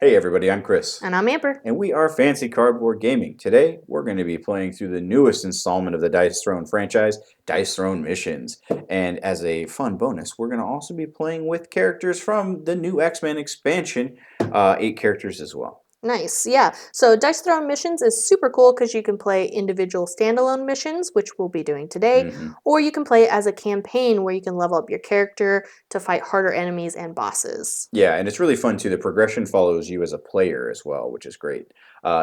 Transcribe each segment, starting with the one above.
Hey everybody, I'm Chris. And I'm Amber. And we are Fancy Cardboard Gaming. Today, we're going to be playing through the newest installment of the Dice Throne franchise, Dice Throne Missions. And as a fun bonus, we're going to also be playing with characters from the new X-Men expansion, 8 characters as well. Nice, yeah. So Dice Throne Missions is super cool because you can play individual standalone missions, which we'll be doing today, or you can play it as a campaign where you can level up your character to fight harder enemies and bosses. Yeah, and it's really fun too. The progression follows you as a player as well, which is great.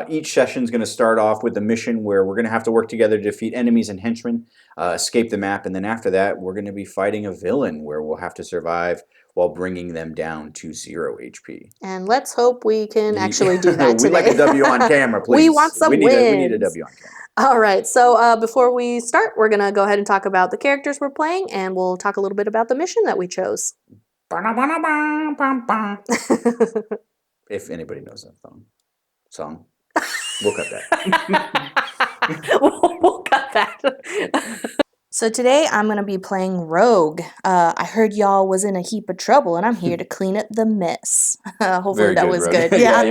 Each session is going to start off with a mission where we're going to have to work together to defeat enemies and henchmen, escape the map, and then after that, we're going to be fighting a villain where we'll have to survive while bringing them down to 0 HP. And let's hope we can actually do that We like today. a W on camera, please. We want some wins. We need a W on camera. All right, so before we start, we're going to go ahead and talk about the characters we're playing, and we'll talk a little bit about the mission that we chose. If anybody knows that song, we'll cut that. We'll cut that. So today I'm going to be playing Rogue. I heard y'all was in a heap of trouble, and I'm here to clean up the mess. Hopefully that was good. Yeah.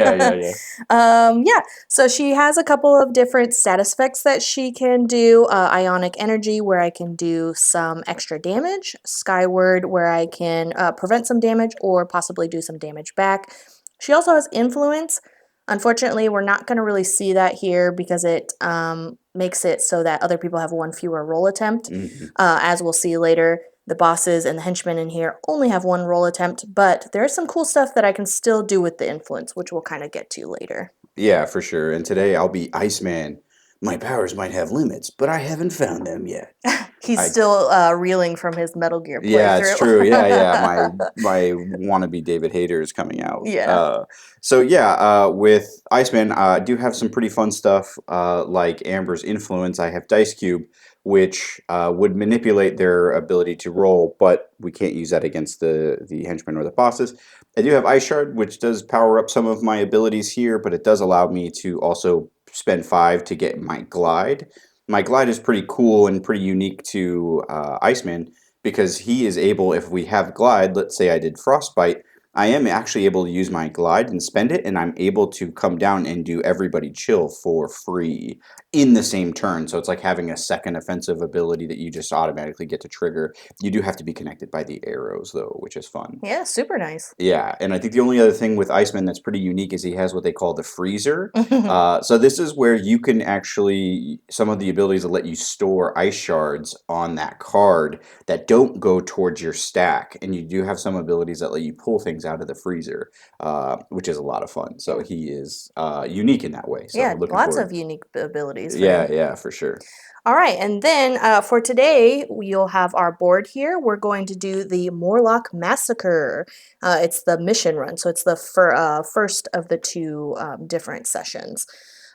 Yeah, so she has a couple of different status effects that she can do. Ionic Energy, where I can do some extra damage. Skyward, where I can prevent some damage or possibly do some damage back. She also has Influence. Unfortunately, we're not going to really see that here because it makes it so that other people have one fewer roll attempt. As we'll see later, the bosses and the henchmen in here only have one roll attempt, but there's some cool stuff that I can still do with the influence, which we'll kind of get to later. Yeah, for sure. And today I'll be Iceman. My powers might have limits, but I haven't found them yet. He's still reeling from his Metal Gear playthrough. Yeah, it's true. Yeah. My wannabe David Hayter is coming out. Yeah. With Iceman, I do have some pretty fun stuff like Amber's Influence. I have Dice Cube, which would manipulate their ability to roll, but we can't use that against the henchmen or the bosses. I do have Ice Shard, which does power up some of my abilities here, but it does allow me to also spend 5 to get my Glide. My Glide is pretty cool and pretty unique to Iceman because he is able, if we have Glide, let's say I did Frostbite, I am actually able to use my Glide and spend it, and I'm able to come down and do Everybody Chill for free in the same turn. So it's like having a second offensive ability that you just automatically get to trigger. You do have to be connected by the arrows, though, which is fun. Yeah, super nice. Yeah, and I think the only other thing with Iceman that's pretty unique is he has what they call the freezer. So this is where you can actually, some of the abilities that let you store ice shards on that card that don't go towards your stack. And you do have some abilities that let you pull things out of the freezer, which is a lot of fun. So he is unique in that way. So yeah, lots of unique abilities. Yeah, for sure. All right, and then for today, you'll have our board here. We're going to do the Morlock Massacre. It's the mission run, so it's the first of the two different sessions.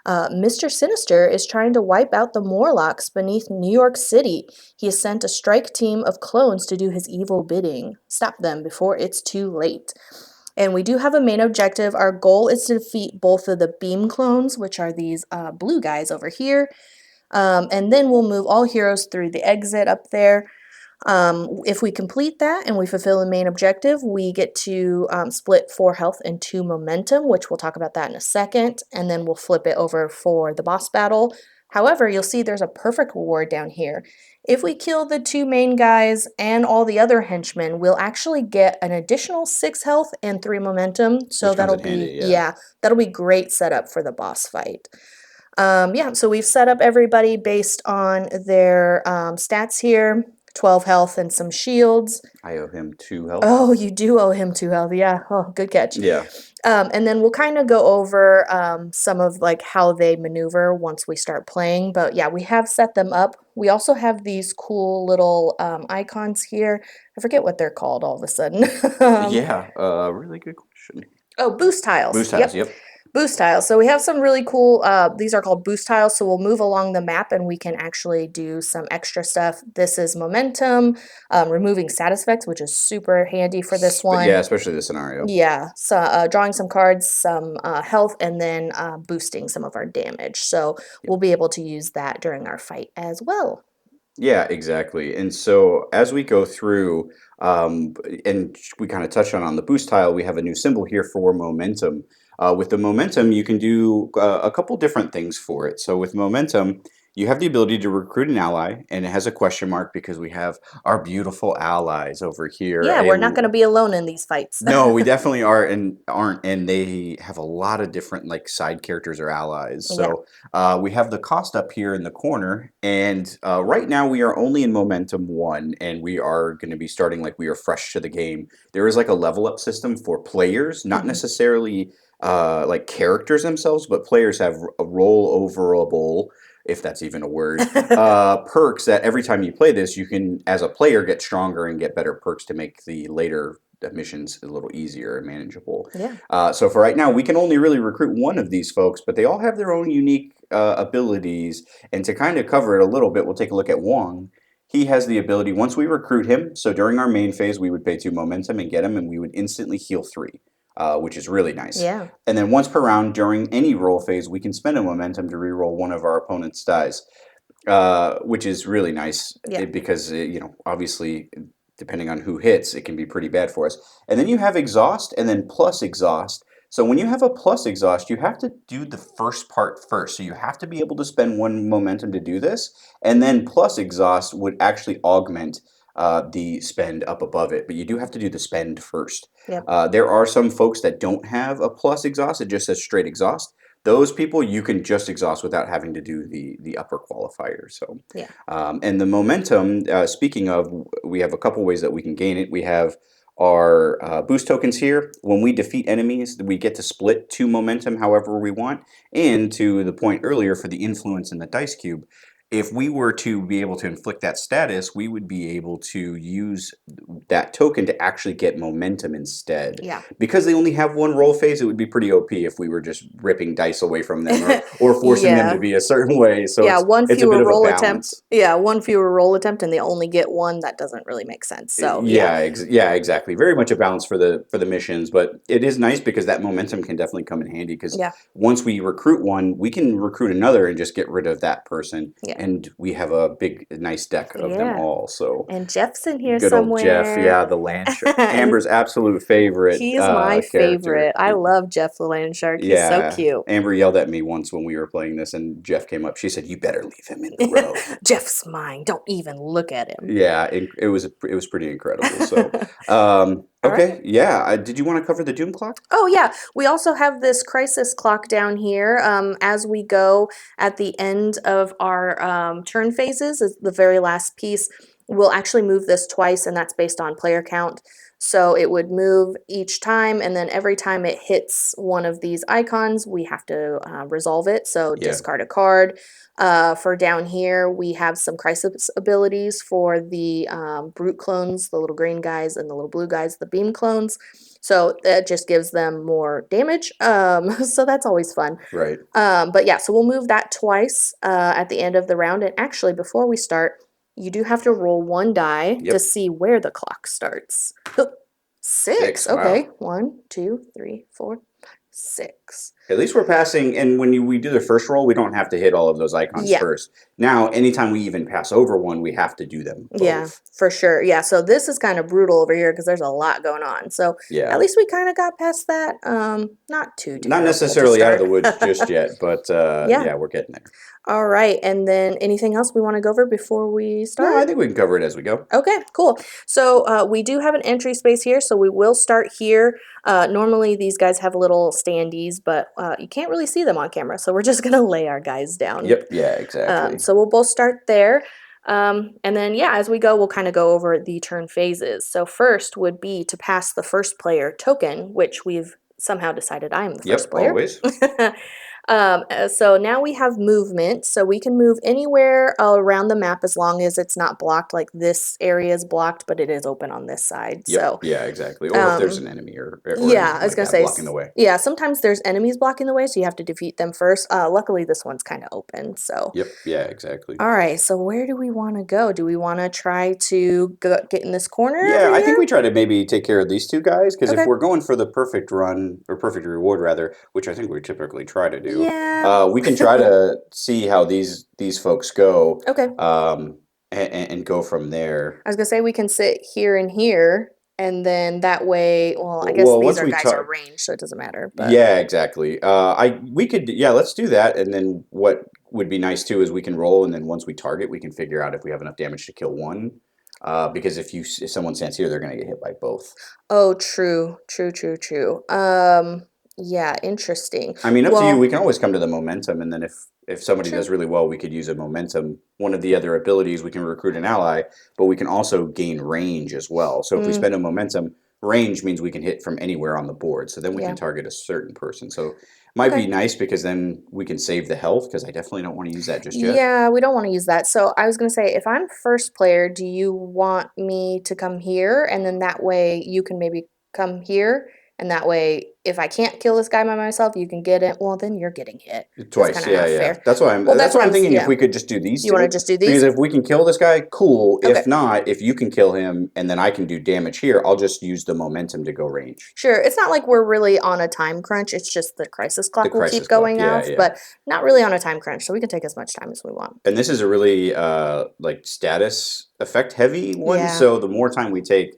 Mr. Sinister is trying to wipe out the Morlocks beneath New York City. He has sent a strike team of clones to do his evil bidding. Stop them before it's too late. And we do have a main objective. Our goal is to defeat both of the beam clones, which are these blue guys over here. And then we'll move all heroes through the exit up there. If we complete that and we fulfill the main objective, we get to split 4 health and 2 momentum, which we'll talk about that in a second, and then we'll flip it over for the boss battle. However, you'll see there's a perfect reward down here. If we kill the 2 main guys and all the other henchmen, we'll actually get an additional 6 health and 3 momentum. So that'll be handy, that'll be great setup for the boss fight. So we've set up everybody based on their stats here. 12 health and some shields. I owe him 2 health. Oh, you do owe him 2 health. Yeah. Oh, good catch. Yeah. And then we'll kind of go over some of like how they maneuver once we start playing. But yeah, we have set them up. We also have these cool little icons here. I forget what they're called all of a sudden. Really good question. Oh, boost tiles. Boost tiles, yep. Boost tiles. So we have some really cool, these are called boost tiles, so we'll move along the map and we can actually do some extra stuff. This is momentum, removing status effects, which is super handy for this one. Yeah, especially this scenario. Yeah, so drawing some cards, some health, and then boosting some of our damage. So we'll be able to use that during our fight as well. Yeah, exactly. And so as we go through, and we kind of touched on the boost tile, we have a new symbol here for momentum. With the momentum, you can do a couple different things for it. So with momentum, you have the ability to recruit an ally, and it has a question mark because we have our beautiful allies over here. Yeah, we're not going to be alone in these fights. No, we definitely are and aren't, and they have a lot of different like side characters or allies. Yeah. So we have the cost up here in the corner, and right now we are only in momentum one, and we are going to be starting like we are fresh to the game. There is like a level up system for players, not Hmm. necessarily like characters themselves, but players have a rolloverable, if that's even a word, perks that every time you play this, you can, as a player, get stronger and get better perks to make the later missions a little easier and manageable. Yeah. So for right now, we can only really recruit one of these folks, but they all have their own unique abilities. And to kind of cover it a little bit, we'll take a look at Wong. He has the ability, once we recruit him, so during our main phase, we would pay 2 momentum and get him, and we would instantly heal 3, which is really nice. Yeah. And then once per round, during any roll phase, we can spend a momentum to reroll one of our opponent's dice, which is really nice Yeah. because, obviously, depending on who hits, it can be pretty bad for us. And then you have exhaust and then plus exhaust. So when you have a plus exhaust, you have to do the first part first. So you have to be able to spend 1 momentum to do this, and then plus exhaust would actually augment the spend up above it. But you do have to do the spend first. Yep. There are some folks that don't have a plus exhaust; it just says straight exhaust. Those people you can just exhaust without having to do the upper qualifier. So, Yeah. and the momentum. Speaking of, we have a couple ways that we can gain it. We have our boost tokens here. When we defeat enemies, we get to split 2 momentum however we want. And to the point earlier for the influence in the dice cube, if we were to be able to inflict that status, we would be able to use that token to actually get momentum instead. Yeah. Because they only have 1 roll phase, it would be pretty OP if we were just ripping dice away from them, or forcing them to Yeah. be a certain way. So Yeah, one it's a fewer bit of a roll attempt. balance. Yeah, one fewer roll attempt, and they only get one. That doesn't really make sense. So, yeah. Yeah, exactly. Very much a balance for the missions, but it is nice because that momentum can definitely come in handy. Because Yeah. once we recruit one, we can recruit another and just get rid of that person, Yeah. and we have a big, nice deck of them Yeah. all. So And Jeff's in here good old Jeff, somewhere. yeah, the land shark, And Amber's absolute favorite he's my character. favorite. I love Jeff the land shark. He's so Yeah, cute. Amber yelled at me once when we were playing this, and Jeff came up. She said, "You better leave him in the row." Jeff's mine. Don't even look at him. Yeah, it was pretty incredible. So, All right. okay, yeah. Did you want to cover the Doom Clock? Oh, yeah. We also have this crisis clock down here. As we go at the end of our turn phases, is the very last piece. We'll actually move this twice, and that's based on player count. So it would move each time, and then every time it hits one of these icons, we have to resolve it. So Yeah, discard a card. For down here, we have some crisis abilities for the brute clones, the little green guys, and the little blue guys, the beam clones. So that just gives them more damage. So that's always fun. right. But yeah, so we'll move that twice at the end of the round. And actually, before we start, you do have to roll 1 die to Yep. see where the clock starts. 6. 6. Okay. Wow. 1, 2, 3, 4, 6. At least we're passing, and when we do the first roll, we don't have to hit all of those icons Yeah. first. Now, anytime we even pass over one, we have to do them Yeah, both. for sure. Yeah, so this is kind of brutal over here because there's a lot going on. So Yeah. at least we kind of got past that. Not too Not terrible to necessarily out of start. the woods just yet, but Yeah. yeah, we're getting there. All right. And then anything else we want to go over before we No, start? I think we can cover it as we go. Okay, cool. So we do have an entry space here, so we will start here. Normally these guys have little standees, but you can't really see them on camera, so we're just gonna lay our guys down. Yep, yeah, exactly. So we'll both start there. And then, yeah, as we go, we'll kind of go over the turn phases. So first would be to pass the first player token, which we've somehow decided I'm the first Yep, player. always. So now we have movement, so we can move anywhere around the map as long as it's not blocked. Like this area is blocked, but it is open on this side. Yep, So yeah, exactly. Or if there's an enemy or yeah, anything I was like gonna that say, blocking the way. yeah, sometimes there's enemies blocking the way, so you have to defeat them first. Luckily, this one's kind of open. So Yep, yeah, exactly. all right, so where do we want to go? Do we want to try to get in this corner Yeah, over I think here? we try to maybe take care of these 2 guys, because if Okay. we're going for the perfect run, or perfect reward rather, which I think we typically try to do, Yeah. we can try to see how these folks go, Okay. and go from there. I was gonna say we can sit here and here. And then that way, well, I guess Well, these once are we guys are talk, ranged, so it doesn't matter. But yeah, exactly. We could, yeah, let's do that. And then what would be nice too is we can roll, and then once we target, we can figure out if we have enough damage to kill one. Because if someone stands here, they're gonna get hit by both. oh, true, true, true, true. Yeah, interesting. I mean, up to you. We Well, can always come to the momentum, and then if somebody true. does really well, we could use a momentum. One of the other abilities, we can recruit an ally, but we can also gain range as well. So if we Mm, spend a momentum, range means we can hit from anywhere on the board. So then we can yeah. target a certain person. So it might be Okay. nice because then we can save the health because I definitely don't want to use that just yet. Yeah, we don't want to use that. So I was gonna say, if I'm first player, do you want me to come here, and then that way you can maybe come here, and that way if I can't kill this guy by myself, you can get it. Well, then you're getting hit. That's kind Twice, of yeah, not yeah. fair. That's why I'm. Well, That's that's why what I'm I'm. thinking. If Yeah. we could just do these You want to two, just do because these? if we can kill this guy, cool. If Okay. not, if you can kill him, and then I can do damage here, I'll just use the momentum to go range. Sure. It's not like we're really on a time crunch. It's just the crisis The clock will keep crisis clock, going yeah, off, yeah. but not really on a time crunch. So we can take as much time as we want. And this is a really like status effect heavy one. Yeah. So the more time we take,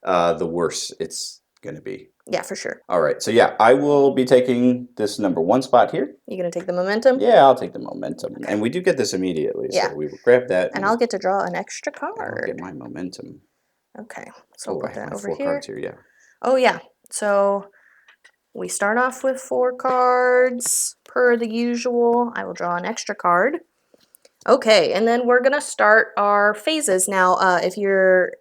the worse it's gonna be. Yeah, for sure. All right. So yeah, I will be taking this number one spot here. You gonna take the momentum? Yeah, I'll take the momentum, Okay. and we do get this immediately. So Yeah. we will grab that, And I'll and get to draw an extra I'll get card. my momentum. Okay. So I'll Oh, I put have that my over four here. cards here. Yeah. Oh, yeah. So we start off with 4 cards per the usual. I will draw an extra card. Okay, and then we're gonna start our phases now. If you're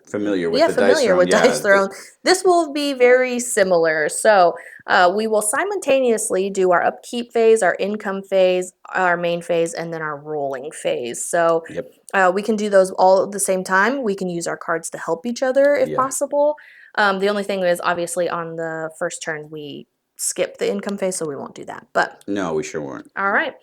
Familiar with yeah, the dice familiar throne. with Yeah. Dice Throne, this will be very similar. So we will simultaneously do our upkeep phase, our income phase, our main phase, and then our rolling phase. So Yep. we can do those all at the same time. We can use our cards to help each other if Yeah. possible. The only thing is, obviously, on the first turn, we skip the income phase, so we won't do that. But No, we sure weren't. all right.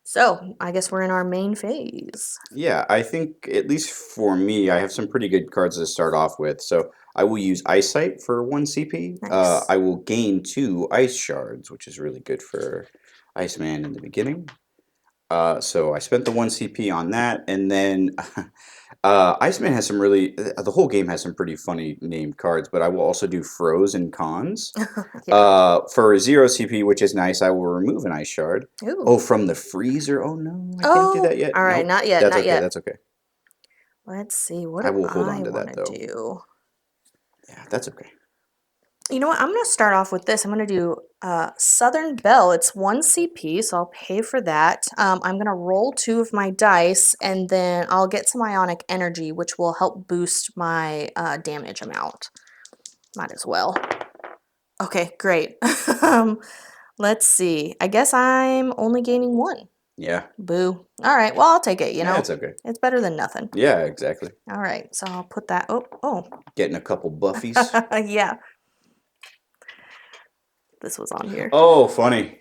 So I guess we're in our main phase. Yeah, I think at least for me, I have some pretty good cards to start off with. So I will use Eyesight for 1 CP. Nice. I will gain 2 Ice Shards, which is really good for Iceman in the beginning. So I spent the 1 CP on that, and then Iceman has some really. The whole game has some pretty funny named cards, but I will also do Frozen Cons. Yeah. For 0 CP, which is nice, I will remove an Ice Shard. Oh, Ooh. from the freezer. Oh no, I can't do Oh, that yet. all right. Nope. Not yet. That's Not okay. yet. That's okay. Let's see. What I do will hold I on to want that to though. do? Yeah, that's okay. You know what? I'm going to start off with this. I'm going to do Southern Belle. It's 1 CP, so I'll pay for that. I'm going to roll 2 of my dice, and then I'll get some ionic energy, which will help boost my damage amount. Might as well. Okay, great. um, let's see. I guess I'm only gaining 1. Yeah. Boo. All right, well, I'll take it, you Yeah, know. it's okay. It's better than nothing. Yeah, exactly. All right, so I'll put that. Oh. Getting a couple buffies. Yeah. This was on here. Oh, funny.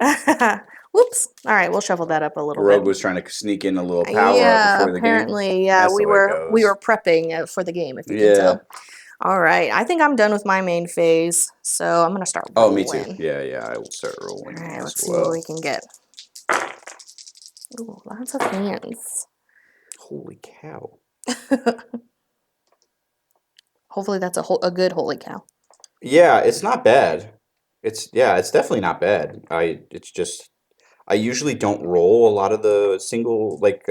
Whoops. All right, we'll shuffle that up a little bit. Rogue was trying to sneak in a little power up Yeah, before the game. apparently, yeah, That's we the way it were goes. prepping for the game, if you can Yeah. tell. All right, I think I'm done with my main phase, so I'm gonna start Oh, me too. rolling. Yeah, I will start All rolling right, as let's see what we well. can get. Ooh, lots of hands. Holy cow. Hopefully, that's a good holy cow. Yeah, it's not bad. It's definitely not bad. It's just I usually don't roll a lot of the single like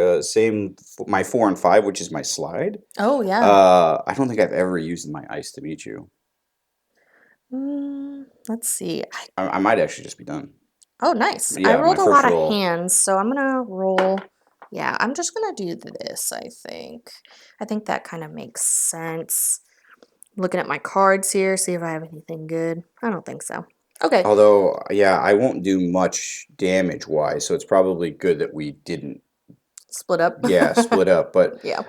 my 4 and 5, which is my slide. Oh yeah. I don't think I've ever used my ice to meet you. Let's see. I might actually just be done. Oh, nice. I Yeah, my rolled a first lot of roll. hands, so I'm gonna roll. Yeah, I'm just gonna do this, I think. I think that kind of makes sense. Looking at my cards here, see if I have anything good. I don't think so. Okay. Although, yeah, I won't do much damage wise, so it's probably good that we didn't, Split up. yeah, split up, but Yeah.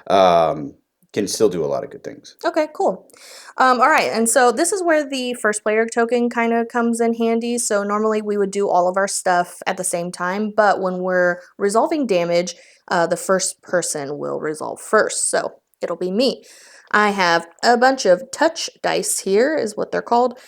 can still do a lot of good things. Okay, cool. All right, and so this is where the first player token kind of comes in handy. So normally we would do all of our stuff at the same time, but when we're resolving damage, the first person will resolve first. So it'll be me. I have a bunch of touch dice here, is what they're called.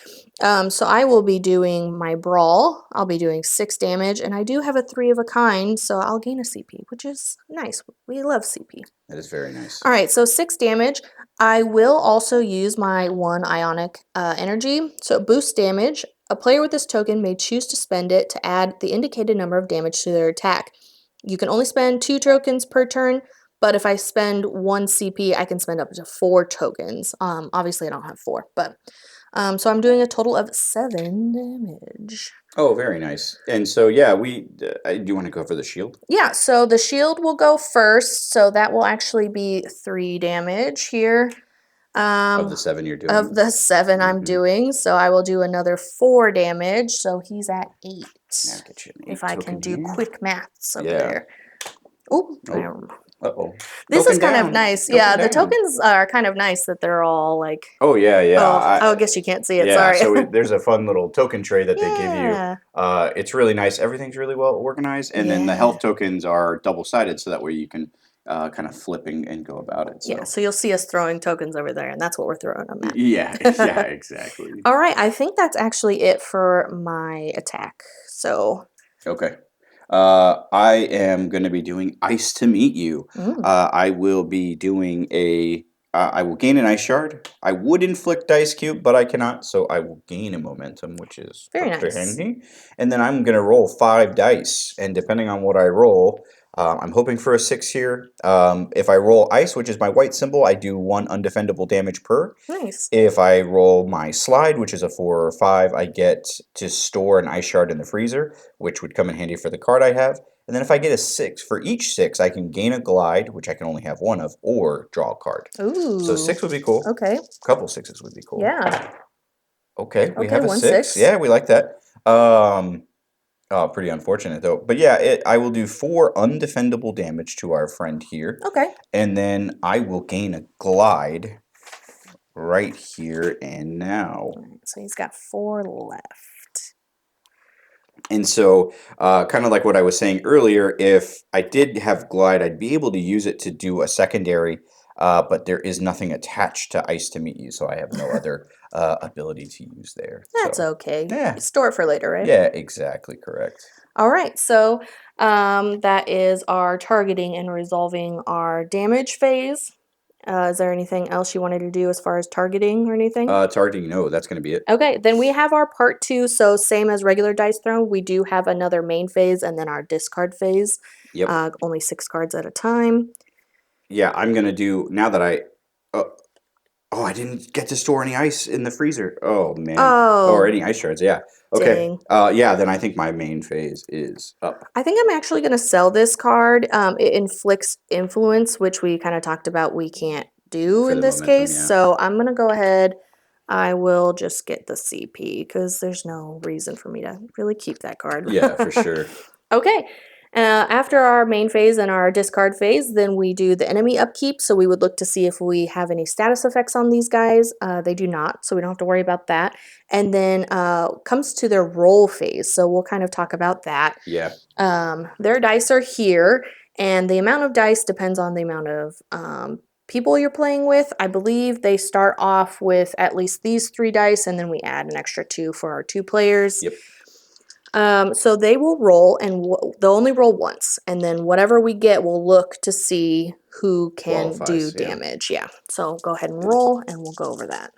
So I will be doing my brawl. I'll be doing 6 damage, and I do have a 3 of a kind, so I'll gain a CP, which is nice. We love CP. That is very nice. All right, so 6 damage. I will also use my 1 ionic energy. So it boosts damage. A player with this token may choose to spend it to add the indicated number of damage to their attack. You can only spend 2 tokens per turn, but if I spend 1 CP, I can spend up to 4 tokens. Obviously, I don't have 4, but so I'm doing a total of 7 damage. Oh, very nice. And so, yeah, do you want to go for the shield? Yeah, so the shield will go first, so that will actually be 3 damage here. Of Um, the 7 you're of doing? the 7 I'm Mm-hmm. doing, so I will do another 4 damage, so he's at 8. Now get you an If 8 I can token do here. quick maths over Yeah. there. Oh, Oh, uh-oh. this is Token kind of down. nice. Token Yeah, the down. tokens are kind of nice that they're all like. Oh, yeah, yeah. Oh, I guess you can't see it. Yeah, Sorry. so there's a fun little token tray that they give you. Yeah. It's really nice. Everything's really well organized. And then the Yeah. health tokens are double-sided, so that way you can kind of flip and go about it. Yeah, So, so you'll see us throwing tokens over there, and that's what we're throwing them yeah, yeah, at. exactly. All right, I think that's actually it for my attack. So, Okay. I am going to be doing Ice to Meet You. mm, I will be doing I will gain an Ice Shard. I would inflict Dice Cube, but I cannot, so I will gain a Momentum, which is very pretty nice. handy. And then I'm going to roll 5 dice, and depending on what I roll, I'm hoping for a 6 here. If I roll Ice, which is my white symbol, I do 1 undefendable damage per. Nice. If I roll my slide, which is a 4 or 5, I get to store an ice shard in the freezer, which would come in handy for the card I have. And then if I get a 6, for each 6, I can gain a glide, which I can only have 1 of, or draw a card. So Ooh. 6 would be cool. Okay. A couple 6s would be cool. Yeah. Okay, we Okay, have a 1 6. 6. Yeah, we like that. Oh, pretty unfortunate though. But yeah, I will do 4 undefendable damage to our friend here. Okay. And then I will gain a glide right here and now. So he's got 4 left. And so, kind of like what I was saying earlier, if I did have glide, I'd be able to use it to do a secondary, but there is nothing attached to Ice to Meet You, so I have no other ability to use there. That's So, okay. yeah, Store it for later, right? yeah, exactly correct. All right, so that is our targeting and resolving our damage phase. Is there anything else you wanted to do as far as targeting or anything? Targeting, no, that's going to be it. Okay, then we have our part 2. So same as regular dice throne, we do have another main phase and then our discard phase. Yep. Only 6 cards at a time. Yeah, I'm going to do, now that oh, oh, I didn't get to store any ice in the freezer. Oh, man. Or Oh, any ice shards, yeah. Okay. dang. Yeah, then I think my main phase is up I think I'm actually going to sell this card. It inflicts influence, which we kind of talked about we can't do for in the this momentum, case. yeah. So I'm going to go ahead. I will just get the CP because there's no reason for me to really keep that card. Yeah, for sure. Okay. After our main phase and our discard phase, then we do the enemy upkeep. So we would look to see if we have any status effects on these guys. They do not, so we don't have to worry about that. And then comes to their roll phase. So we'll kind of talk about that. Yeah. Their dice are here, and the amount of dice depends on the amount of people you're playing with. I believe they start off with at least these 3 dice, and then we add an extra 2 for our 2 players. Yep. So they will roll, and they'll only roll once, and then whatever we get, we'll look to see who can do Qualifies, yeah. damage. Yeah. So go ahead and roll, and we'll go over that.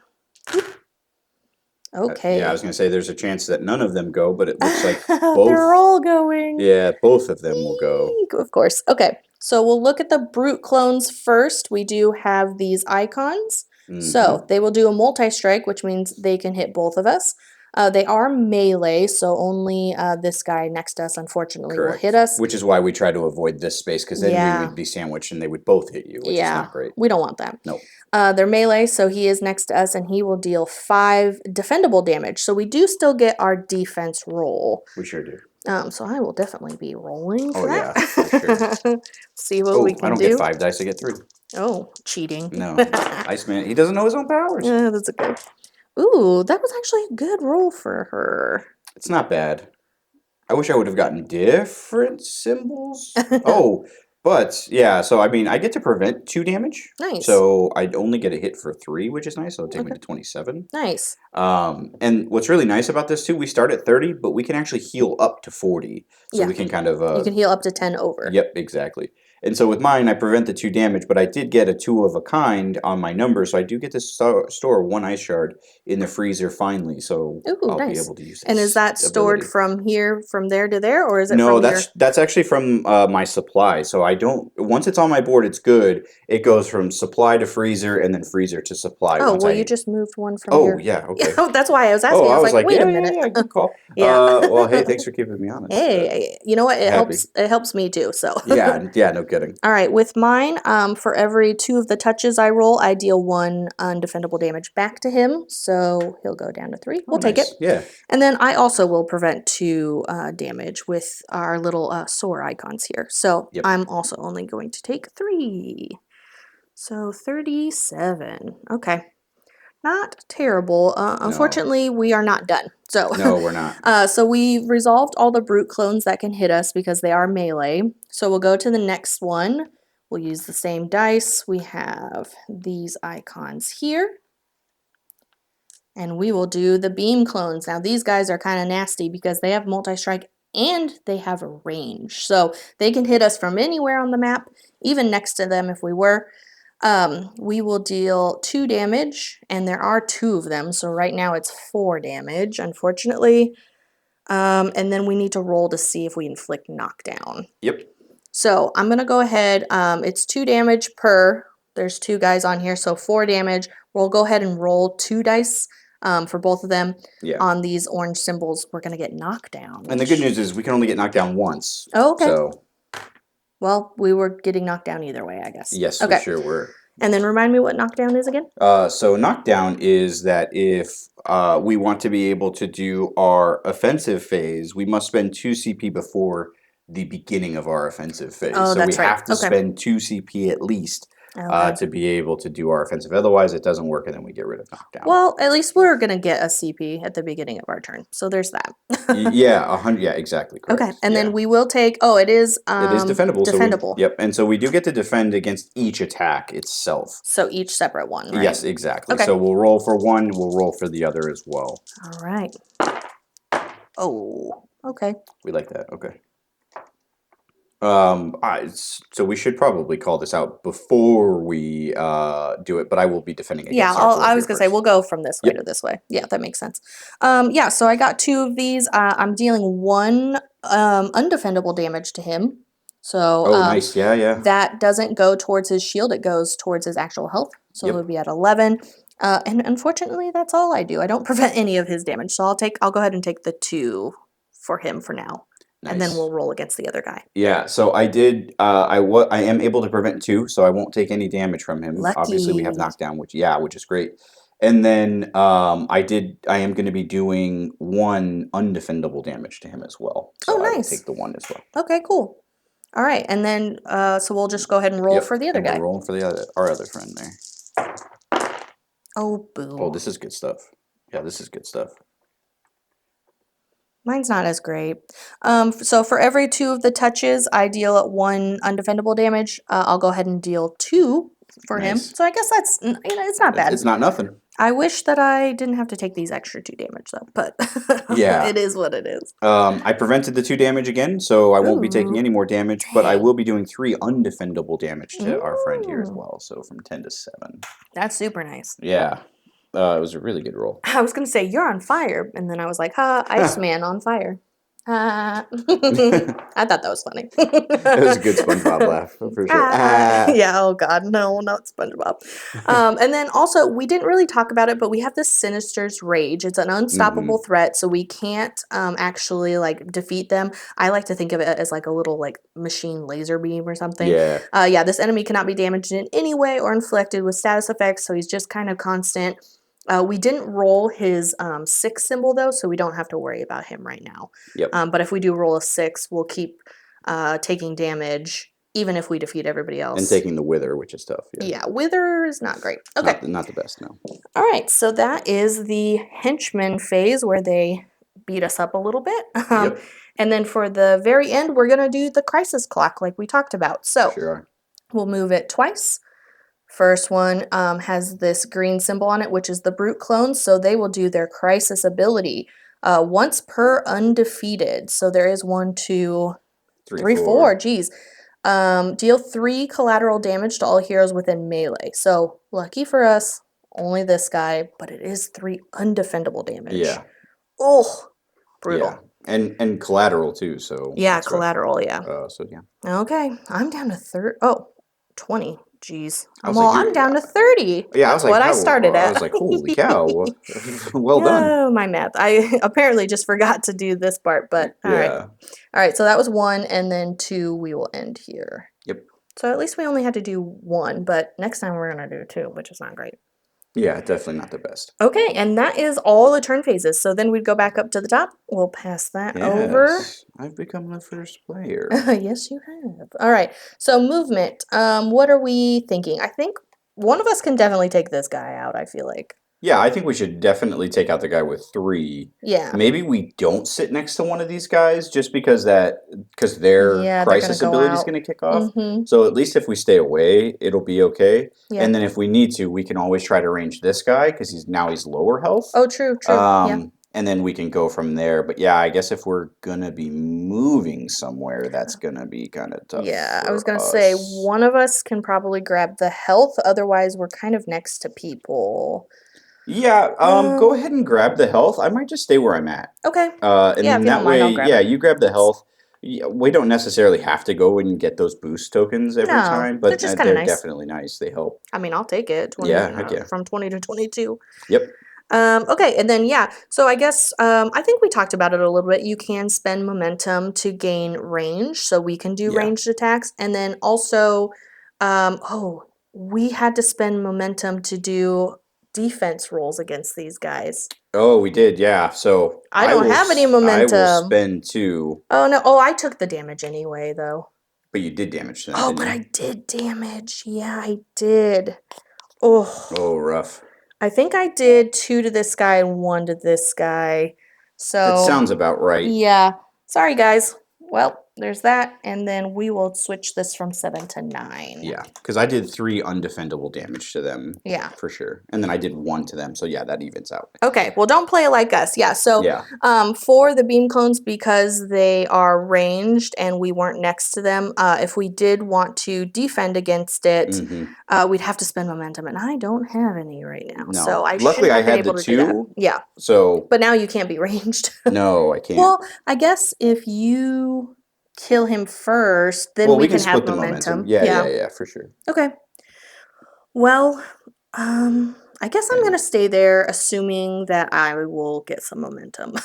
Okay. Yeah, I was going to say there's a chance that none of them go, but it looks like both. They're all going. Yeah, both of them will go. Of course. Okay. So we'll look at the brute clones first. We do have these icons. So they will do a multi-strike, which means they can hit both of us. They are melee, so only this guy next to us, unfortunately, will hit us. Which is why we try to avoid this space, because then we would be sandwiched and they would both hit you, which is not great. We don't want that. No. They're melee, so he is next to us, and he will deal 5 defendable damage. So we do still get our defense roll. We sure do. So I will definitely be rolling for that. that. Yeah, for sure. See what we can do. I don't get 5 dice, I get 3. Oh, cheating. No. Iceman, he doesn't know his own powers. Yeah, that's okay. Ooh, that was actually a good roll for her. It's not bad. I wish I would have gotten different symbols. Oh, but yeah, so I mean, I get to prevent 2 damage. Nice. So I'd only get a hit for 3, which is nice. So it'll take me to 27. Nice. And what's really nice about this too, we start at 30, but we can actually heal up to 40. So we can kind of you can heal up to 10 over. Yep, exactly. And so with mine, I prevent the 2 damage, but I did get a 2 of a kind on my number, so I do get to store 1 ice shard in the freezer finally, so Ooh, I'll be nice. able to use And is its that stored ability. from here, from there to there, or is it No, from that's your? that's actually from my supply. So I don't. Once it's on my board, it's good. It goes from supply to freezer, and then freezer to supply. Oh, Once well, you I. just moved one from Oh your. yeah, Yeah, okay. that's why I was Oh, asking. I I was was like, like, wait a yeah, yeah, minute. yeah. Good call. Yeah. Well, hey, thanks for keeping me honest. Hey, you know what? It Happy. helps. It helps me too. So. Yeah, yeah. No kidding. All right, with mine, for every 2 of the touches I roll, I deal 1 undefendable damage back to him, so he'll go down to 3. Oh, We'll take it. nice. Yeah. And then I also will prevent 2 damage with our little sore icons here. So Yep. I'm also only going to take 3. So 37. Okay. Not terrible. No. Unfortunately, we are not done. So, No, we're not. so we've resolved all the brute clones that can hit us because they are melee. So we'll go to the next one. We'll use the same dice. We have these icons here. And we will do the beam clones. Now these guys are kind of nasty because they have multi-strike and they have a range. So they can hit us from anywhere on the map, even next to them if we were. We will deal 2 damage, and there are 2 of them, so right now it's 4 damage, unfortunately. And then we need to roll to see if we inflict knockdown. Yep. So I'm going to go ahead. It's 2 damage per. There's 2 guys on here, so 4 damage. We'll go ahead and roll 2 dice for both of them. Yeah. On these orange symbols, we're going to get knockdown. And the good news is we can only get knocked down once. Oh, okay. So. Well, we were getting knocked down either way, I guess. Yes, okay. we sure were. And then remind me what knockdown is again? So knockdown is that if we want to be able to do our offensive phase, we must spend 2 CP before the beginning of our offensive phase. Oh, so that's we right. have to Okay. spend 2 CP at least Okay. to be able to do our offensive. Otherwise, it doesn't work, and then we get rid of knockdown. Well, at least we're gonna get a CP at the beginning of our turn, so there's that. Yeah, 100. Yeah, exactly. Correct. Okay, and yeah. then we will take. Oh, it is. It is defendable. Defendable. Yep, and so we do get to defend against each attack itself. So each separate one, right? Yes, exactly. Okay. So we'll roll for one. We'll roll for the other as well. All right. Oh, okay. We like that. Okay. So we should probably call this out before we do it, but I will be defending against. Yeah, our board I was here gonna say first. we'll go from this way Yep. to this way. Yeah, that makes sense. Yeah. So I got 2 of these. I'm dealing 1 undefendable damage to him. So Oh, nice. Yeah, yeah. that doesn't go towards his shield; it goes towards his actual health. So Yep. he'll be at 11. And unfortunately, that's all I do. I don't prevent any of his damage. So I'll go ahead and take the 2 for him for now. Nice. And then we'll roll against the other guy. Yeah, so I did. I am able to prevent 2, so I won't take any damage from him. Lucky. Obviously, we have knockdown, which is great. And then I am going to be doing 1 undefendable damage to him as well. So Oh, I will nice. take the 1 as well. Okay, cool. All right, and then so we'll just go ahead and roll Yep, for the other and guy. we're rolling for our other friend there. Oh, boo. Oh, this is good stuff. Yeah, this is good stuff. Mine's not as great. So for every 2 of the touches, I deal 1 undefendable damage. I'll go ahead and deal 2 for him. Nice. So I guess that's, it's not bad. It's not nothing. I wish that I didn't have to take these extra 2 damage though, but Yeah. it is what it is. I prevented the 2 damage again, so I won't be taking Ooh. any more damage, but I will be doing 3 undefendable damage to our friend here as Ooh. well. So from 10 to 7. That's super nice. Yeah. It was a really good roll. I was going to say, you're on fire. And then I was like, Iceman on fire. I thought that was funny. It was a good SpongeBob laugh, for sure. Yeah, oh God, no, not SpongeBob. And then also, we didn't really talk about it, but we have this Sinister's Rage. It's an unstoppable threat, so we can't actually like defeat them. I like to think of it as like a little like machine laser beam or something. Yeah. Yeah, this enemy cannot be damaged in any way or inflicted with status effects, so he's just kind of constant. We didn't roll his 6 symbol though, so we don't have to worry about him right now. Yep. But if we do roll a 6, we'll keep taking damage even if we defeat everybody else. And taking the Wither, which is tough. Yeah, Wither is not great. Okay. Not the best, no. All right, so that is the henchman phase where they beat us up a little bit. Yep. And then for the very end, we're going to do the crisis clock like we talked about. So Sure are. We'll move it twice. First one has this green symbol on it, which is the brute clones, so they will do their crisis ability once per undefeated. So there is 1, 2, 3, 4. Geez. Deal 3 collateral damage to all heroes within melee. So, lucky for us, only this guy, but it is 3 undefendable damage. Yeah. Oh, Yeah. brutal. And collateral too, so Yeah, that's rough. collateral, yeah. So yeah. Okay, I'm down to 20. Jeez. I was like, I'm down to 30. yeah, I was That's like, what I how? started I at. was like, holy cow. Well done. Oh, my math. I apparently just forgot to do this part, but all right. Yeah. All right, so that was 1, and then 2, we will end here. Yep. So at least we only had to do 1, but next time we're going to do 2, which is not great. Yeah, definitely not the best. Okay, and that is all the turn phases. So then we'd go back up to the top. We'll pass that over. Yes. I've become the first player. Yes, you have. All right. So movement. What are we thinking? I think one of us can definitely take this guy out, I feel like. Yeah, I think we should definitely take out the guy with 3. Yeah. Maybe we don't sit next to one of these guys just because their Yeah, they're gonna crisis go ability is out. going to kick off. Mm-hmm. So at least if we stay away, it'll be okay. Yeah. And then if we need to, we can always try to range this guy because he's lower health. Oh, true, yeah. And then we can go from there. But yeah, I guess if we're gonna be moving somewhere, that's gonna be kind of tough. Yeah, I for was gonna say us. one of us can probably grab the health, otherwise we're kind of next to people. Yeah, go ahead and grab the health. I might just stay where I'm at. Okay. And Yeah, then if you that don't mind, way, I'll grab yeah, it. you grab the health. Yeah, we don't necessarily have to go and get those boost tokens every No, time, they're but just kind of they're nice. definitely nice. They help. I mean, I'll take it. 20 Yeah, heck yeah. from 20 to 22. Yep. Okay, and then yeah, so I guess I think we talked about it a little bit. You can spend momentum to gain range, so we can do Yeah. ranged attacks, and then also, we had to spend momentum to do defense rolls against these guys. Oh, we did. Yeah. So I don't have any I will momentum. spend 2, Oh no! Oh, I took the damage anyway, though. but you did damage to them, Oh, didn't but you? I did damage. Yeah, I did. Oh. Oh, rough. I think I did 2 to this guy and 1 to this guy. That So, sounds about right. yeah. Sorry, guys. Well, there's that. And then we will switch this from 7 to 9. Yeah, because I did 3 undefendable damage to them. Yeah. For sure. And then I did 1 to them. So yeah, that evens out. Okay. Well, don't play it like us. Yeah. So, Yeah. for the beam clones, because they are ranged and we weren't next to them, if we did want to defend against it, we'd have to spend momentum. And I don't have any right now. No. So I Luckily, shouldn't I have been had the able to do that. 2. Yeah. So. But now you can't be ranged. No, I can't. Well, I guess if you kill him first, then Well, we we can can have split the momentum. momentum. Yeah, for sure. Okay. Well, I guess I'm gonna stay there, assuming that I will get some momentum.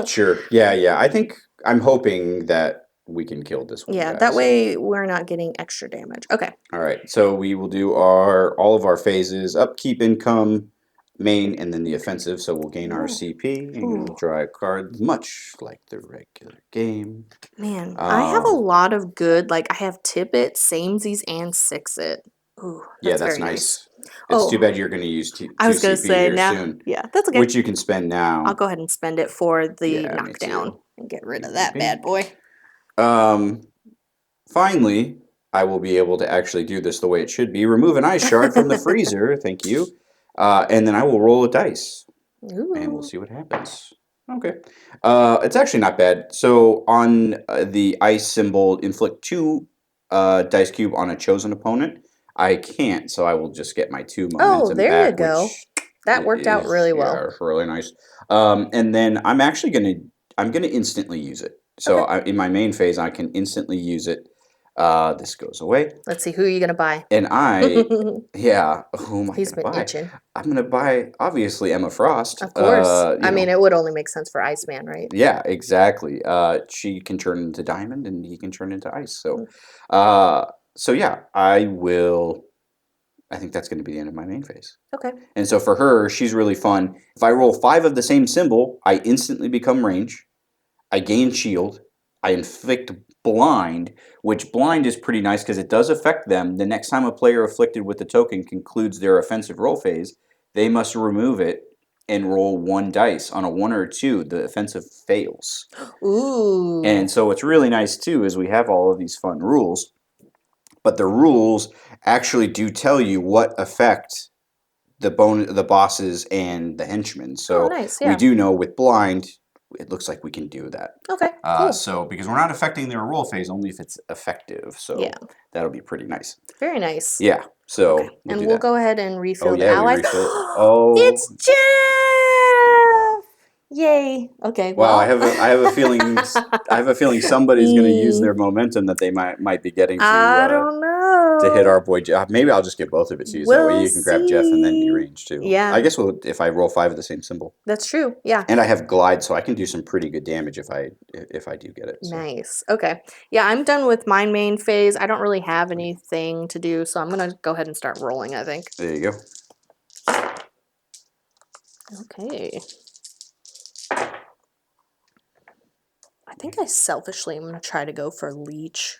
Sure. Yeah. I think I'm hoping that we can kill this one. Yeah, guy, that so. way we're not getting extra damage. Okay. All right. So we will do all of our phases: upkeep, income, main, and then the offensive. So we'll gain our CP and draw a card, much like the regular game. Man, I have a lot of good. Like I have Tippet, Samesies, and Sixit. Ooh, that's that's very nice. nice. It's too bad you're going to use 2 I was gonna CP say here now. soon. Yeah, that's okay. Which you can spend now. I'll go ahead and spend it for the Yeah, me knockdown too. and get rid of that Beep, bad boy. Finally, I will be able to actually do this the way it should be. Remove an ice shard from the freezer. Thank you. And then I will roll a dice. Ooh. And we'll see what happens. Okay. It's actually not bad. So on the ice symbol, inflict 2 dice cube on a chosen opponent. I can't, so I will just get my 2 momentum there back. you go. That worked out really well. Yeah, really nice. And then I'm actually gonna instantly use it. So in my main phase, I can instantly use it. This goes away. Let's see, who are you gonna buy? And I, yeah, who am I He's gonna been buy? itching. I'm gonna buy obviously Emma Frost. Of course. I mean, it would only make sense for Iceman, right? Yeah, exactly. She can turn into diamond, and he can turn into ice. So, yeah, I will. I think that's going to be the end of my main phase. Okay. And so for her, she's really fun. If I roll 5 of the same symbol, I instantly become range. I gain shield. I inflict blind, which blind is pretty nice because it does affect them. The next time a player afflicted with the token concludes their offensive roll phase, they must remove it and roll 1 dice. On a 1 or a 2, the offensive fails. Ooh. And so what's really nice too is we have all of these fun rules, but the rules actually do tell you what affect the bosses and the henchmen. So nice, yeah. we do know with blind, it looks like we can do that. Okay, cool. So because we're not affecting their roll phase, only if it's effective. Yeah, So that'll be pretty nice. very nice. Yeah. Okay, So we'll and do we'll that. go ahead and Oh refill the yeah, we allies. refill it. Oh It's Jeff! Yay. Okay, wow, well. I have a feeling somebody's going to use their momentum that they might be getting I don't to hit our know. boy Jeff. Maybe I'll just get both of it to use. That way We'll you can grab Jeff and then be see. ranged too. I Yeah, guess if I roll 5 of the same symbol. that's true. Yeah. And I have glide, so I can do some pretty good damage if I do get it. So Nice. Okay. Yeah, I'm done with my main phase. I don't really have anything to do, so I'm gonna go ahead and start rolling, I think. there you go. Okay. I think I selfishly am gonna try to go for leech.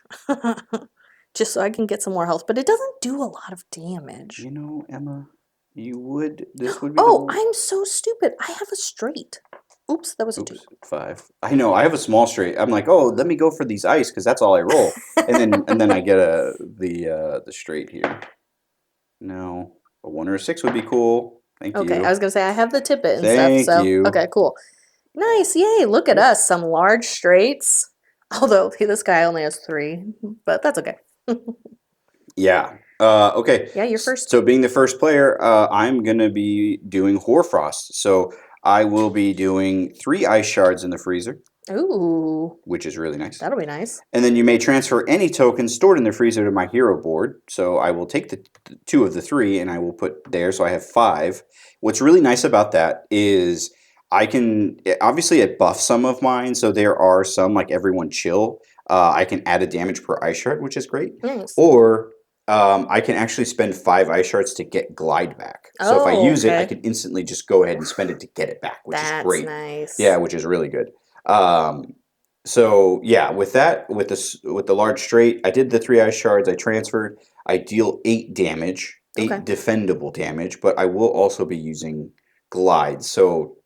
Just so I can get some more health, but it doesn't do a lot of damage. You know, Emma, this would be Oh, the I'm so stupid. I have a straight. Oops, that was a 2. oops 5. I know I have a small straight. I'm like, oh, let me go for these ice because that's all I roll, and then I get the straight here. No, a 1 or a 6 would be cool. Thank Okay, you. I was gonna say I have the tippet and stuff, Thank so you. okay, cool. Nice, yay, look at us, some large straights. Although this guy only has 3, but that's okay. Yeah. Okay. Yeah, you're first. So being the first player, I'm gonna be doing Hoarfrost. So I will be doing 3 ice shards in the freezer, Ooh, which is really nice. that'll be nice. And then you may transfer any tokens stored in the freezer to my hero board. So I will take the 2 of the 3 and I will put there. So I have 5. What's really nice about that is I can obviously it buffs some of mine. So there are some like everyone chill. I can add a damage per ice shard, which is great. Nice. Or I can actually spend 5 ice shards to get glide back. So if I Oh, use it, I okay. can instantly just go ahead and spend it to get it back, which is That's great. nice. Yeah, which is really good. So yeah, with that, with the large straight, I did the 3 ice shards. I transferred. I deal 8 damage, Okay. 8 defendable damage, but I will also be using glide. So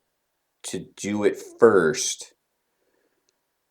to do it first,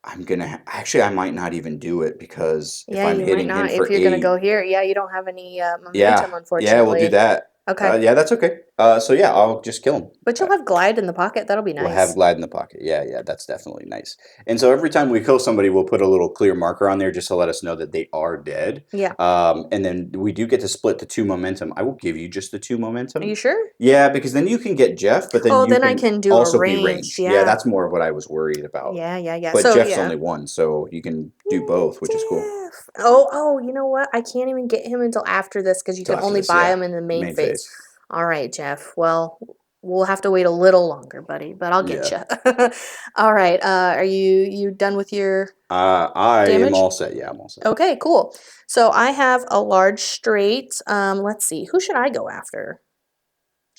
I'm gonna actually I might not even do it because if Yeah, I'm you might hitting him not. If for you're gonna 8, go here, yeah, you don't have any yeah, momentum, yeah, we'll do unfortunately. that. Okay. Yeah, that's okay. So yeah, I'll just kill him. But you'll have glide in the pocket. That'll be We'll have nice. glide in the pocket. Yeah, yeah, that's definitely nice. And so every time we kill somebody, we'll put a little clear marker on there just to let us know that they are dead. Yeah. And then we do get to split the 2 momentum. I will give you just the 2 Are you momentum. sure? Yeah, because then you can get Jeff, but then Oh, you then I can can do a also be ranged. ranged. Yeah, Yeah. that's more of what I was worried about. Yeah, yeah, yeah. But So Jeff's yeah. only 1, so you can do Yay, both, which is cool. Jeff. Oh, you know what? I can't even get him until after this because you Till can after only this, buy yeah. him in the main Main phase. phase. All right, Jeff. Well, we'll have to wait a little longer, buddy, but I'll get Yeah. you. All right. Are you done with your I am damage? all set. Yeah, I'm all set. Okay, cool. So I have a large straight. Let's see. Who should I go after?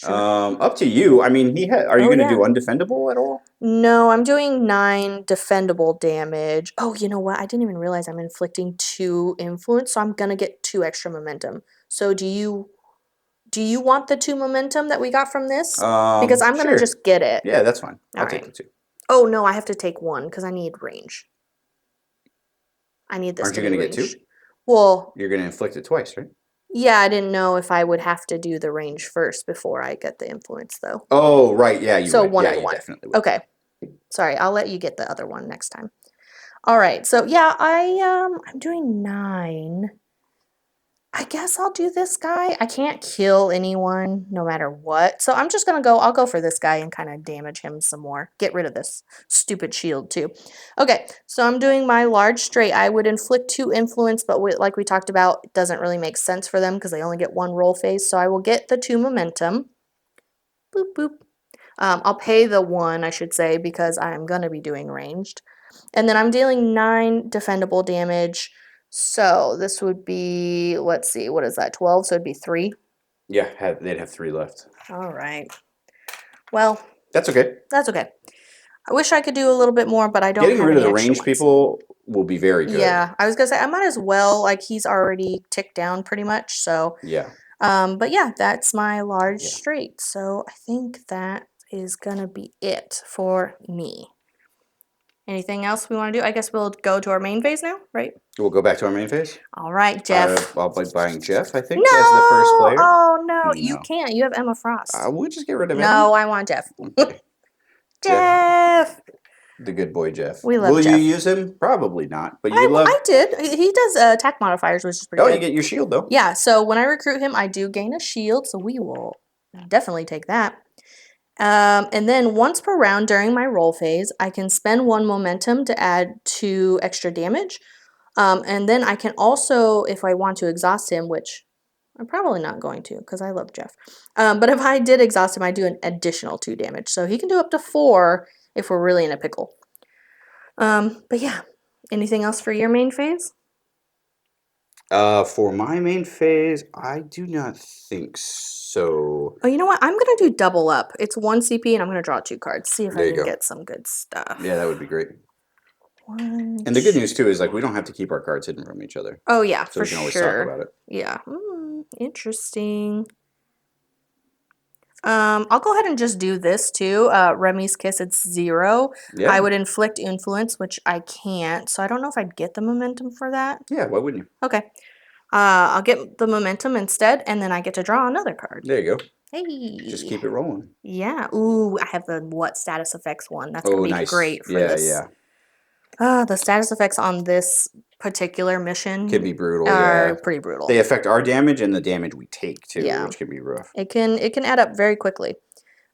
Up to you. I mean, are you Oh going to yeah. do undefendable at all? No, I'm doing 9 defendable damage. Oh, you know what? I didn't even realize I'm inflicting 2 influence, so I'm gonna get 2 extra momentum. So do you want the 2 momentum that we got from this? Because I'm gonna Sure. just get it. Yeah, that's fine. All I'll take right. the 2. Oh no, I have to take 1 because I need range. I need this Aren't to you be going to get 2? ranged. Well, You're going to inflict it twice, right? yeah, I didn't know if I would have to do the range first before I get the influence, though. Oh, right. Yeah, you So would. 1 Yeah, and you 1. definitely would. Okay. Sorry, I'll let you get the other one next time. All right. So yeah, I'm doing 9. I guess I'll do this guy. I can't kill anyone no matter what. So I'm just I'll go for this guy and kind of damage him some more. Get rid of this stupid shield too. Okay, so I'm doing my large straight. I would inflict 2 influence, but like we talked about, it doesn't really make sense for them because they only get 1 roll phase. So I will get the 2 momentum. Boop, boop. I'll pay the 1, I should say, because I'm going to be doing ranged. And then I'm dealing 9 defendable damage. So this would be, let's see, what is that, 12? So it'd be 3. Yeah, they'd have 3 left. All right. Well, That's okay. that's okay. I wish I could do a little bit more, but I don't Getting have rid of any the extra ranged ones. people will be very good. Yeah, I was gonna say I might as well. Like he's already ticked down pretty much. So, Yeah. but yeah, that's my large Yeah. straight. So I think that is gonna be it for me. Anything else we want to do? I guess we'll go to our main phase now, right? We'll go back to our main phase. All right, Jeff. I'll be buying Jeff, I think, No! as the first player. Oh no, you No. can't. You have Emma Frost. We'll just get rid of Emma. No, I want Jeff. Okay. Jeff. Jeff. The good boy Jeff. We love Will you Jeff. use him? Probably not, but you I love. did. He does attack modifiers, which is pretty Oh, you good. get your shield though. Yeah, so when I recruit him, I do gain a shield, so we will definitely take that. And then once per round during my roll phase, I can spend 1 momentum to add 2 extra damage. And then I can also, if I want to exhaust him, which I'm probably not going to because I love Jeff. But if I did exhaust him, I do an additional 2 damage. So he can do up to 4 if we're really in a pickle. But yeah, anything else for your main phase? For my main phase, I do not think so. Oh, you know what? I'm going to do double up. It's 1 CP and I'm going to draw 2 cards. See if I There you can go. get some good stuff. Yeah, that would be great. 1, And the good news too is like we don't have to keep our cards hidden from each other, oh yeah, so for we can always talk sure. about it. Yeah. Interesting. I'll go ahead and just do this too. Remy's Kiss, it's 0. Yeah. I would inflict influence, which I can't, so I don't know if I'd get the momentum for that. Yeah, why wouldn't you? Okay. I'll get the momentum instead, and then I get to draw another card. There you go. Hey. Just keep it rolling. Yeah. Ooh, I have the what status effects one. That's gonna Oh, be nice. great for Yeah, this. yeah. The status effects on this particular mission Can be brutal. are Yeah. pretty brutal. They affect our damage and the damage we take too, Yeah. which can be rough. It can add up very quickly.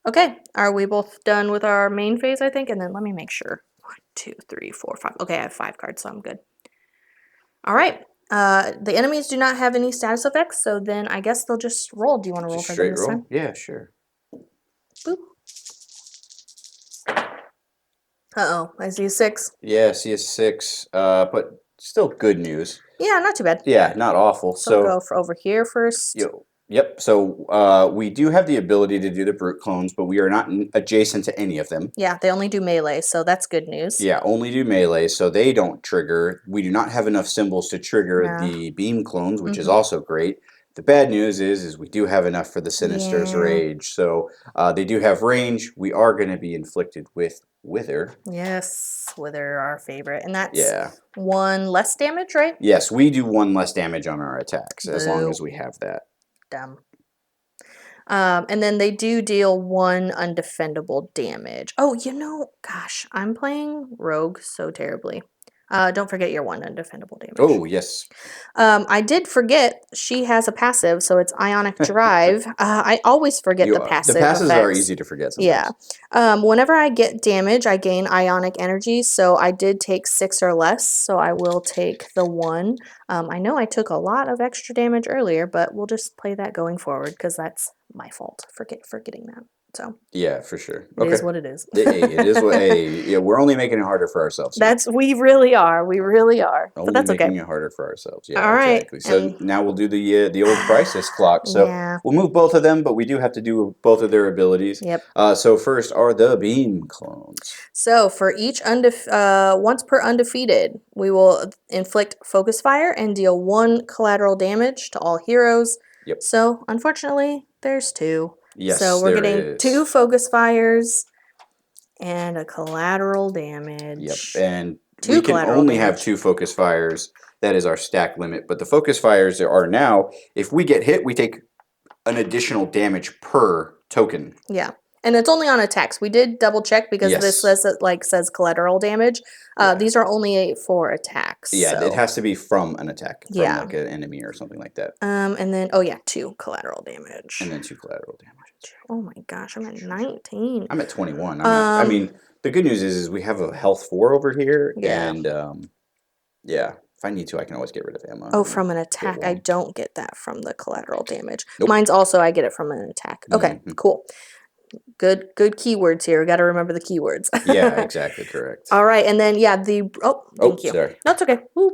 Okay, are we both done with our main phase, I think? And then let me make sure. 1, 2, 3, 4, 5. Okay, I have 5 cards, so I'm good. All right. The enemies do not have any status effects, so then I guess they'll just roll. Do you want to roll Just for them straight this roll? time? Yeah, sure. Boop. Uh-oh, I see a 6. Yeah, see a 6. But still good news. Yeah, not too bad. Yeah, not awful. So we'll go for over here first. Yep. So we do have the ability to do the brute clones, but we are not adjacent to any of them. Yeah, they only do melee, so that's good news. Yeah, only do melee, so they don't trigger. We do not have enough symbols to trigger Yeah. the beam clones, which is also great. The bad news is we do have enough for the Sinister's Yeah. rage. So they do have range. We are going to be inflicted with Wither. Yes, Wither, our favorite. And that's Yeah. 1 less damage, right? Yes, we do 1 less damage on our attacks as long Boo. as we have that. Dumb. And then they do deal 1 undefendable damage. Oh, gosh, I'm playing Rogue so terribly. Don't forget your 1 undefendable damage. Oh, yes. I did forget she has a passive, so it's Ionic Drive. I always forget the passive The passives are effects. easy to forget sometimes. Yeah. Whenever I get damage, I gain Ionic energy, so I did take 6 or less, so I will take the 1. I know I took a lot of extra damage earlier, but we'll just play that going forward, because that's my fault for forgetting that. So Yeah, for sure. it is what it is. It is what. Yeah, we're only making it harder for ourselves. Here. We really are. We really are. Only But that's okay. making it harder for ourselves. Yeah, All right. exactly. So now we'll do the old crisis clock. So Yeah. we'll move both of them, but we do have to do both of their abilities. Yep. So first are the beam clones. So for each once per undefeated, we will inflict focus fire and deal 1 collateral damage to all heroes. Yep. So unfortunately, there's 2. Yes, so we're there getting is. 2 focus fires and a collateral damage. Yep, and 2 we can collateral only have damage. 2 focus fires. That is our stack limit. But the focus fires there are now, if we get hit, we take an additional damage per token. Yeah. And it's only on attacks. We did double check because this says collateral damage. These are only for attacks. Yeah, so. it has to be from an attack, from Yeah. like an enemy or something like that. And then 2 collateral damage. And then 2 collateral damage. Oh my gosh, I'm at 19. I'm at 21. I mean, the good news is we have a health 4 over here, and yeah, if I need to, I can always get rid of ammo. Oh, from an attack. I don't get that from the collateral damage. Nope. Mine's also I get it from an attack. Okay, cool. Good keywords here. We got to remember the keywords. Yeah, exactly correct. All right, and then thank you. Sorry. That's okay. Whoop.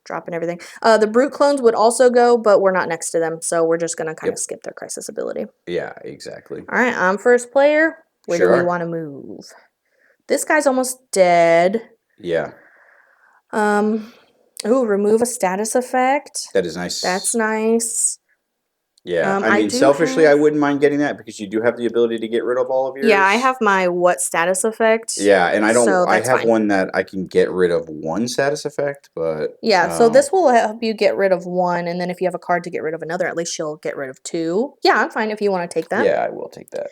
Dropping everything. The brute clones would also go, but we're not next to them, so we're just gonna kind of skip their crisis ability. Yeah, exactly. All right, I'm first player. Where do we want to move? This guy's almost dead. Yeah. Ooh, remove a status effect. That is nice. That's nice. Yeah, I mean, selfishly, I wouldn't mind getting that because you do have the ability to get rid of all of yours. Yeah, I have my what status effect. Yeah, and I don't. So I have one that I can get rid of 1 status effect, but yeah. So this will help you get rid of 1, and then if you have a card to get rid of another, at least you'll get rid of 2. Yeah, I'm fine if you want to take that. Yeah, I will take that.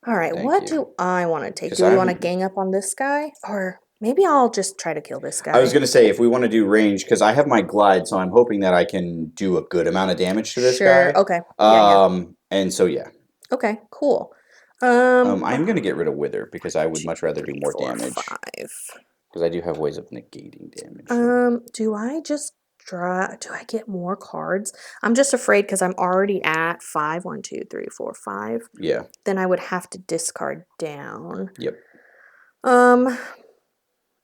All right, what do I want to take? Do we want to gang up on this guy or? Maybe I'll just try to kill this I was guy. going to say, if we want to do range, because I have my glide, so I'm hoping that I can do a good amount of damage to this Sure. guy. Okay. Yeah, yeah. And so, yeah. Okay, cool. I'm going to get rid of Wither because I would Two, much rather do three, more four, damage. five. Because I do have ways of negating damage. So. Do I just draw? Do I get more cards? I'm just afraid because I'm already at 5. 1, 2, 3, 4, 5. Yeah. Then I would have to discard down. Yep. Um,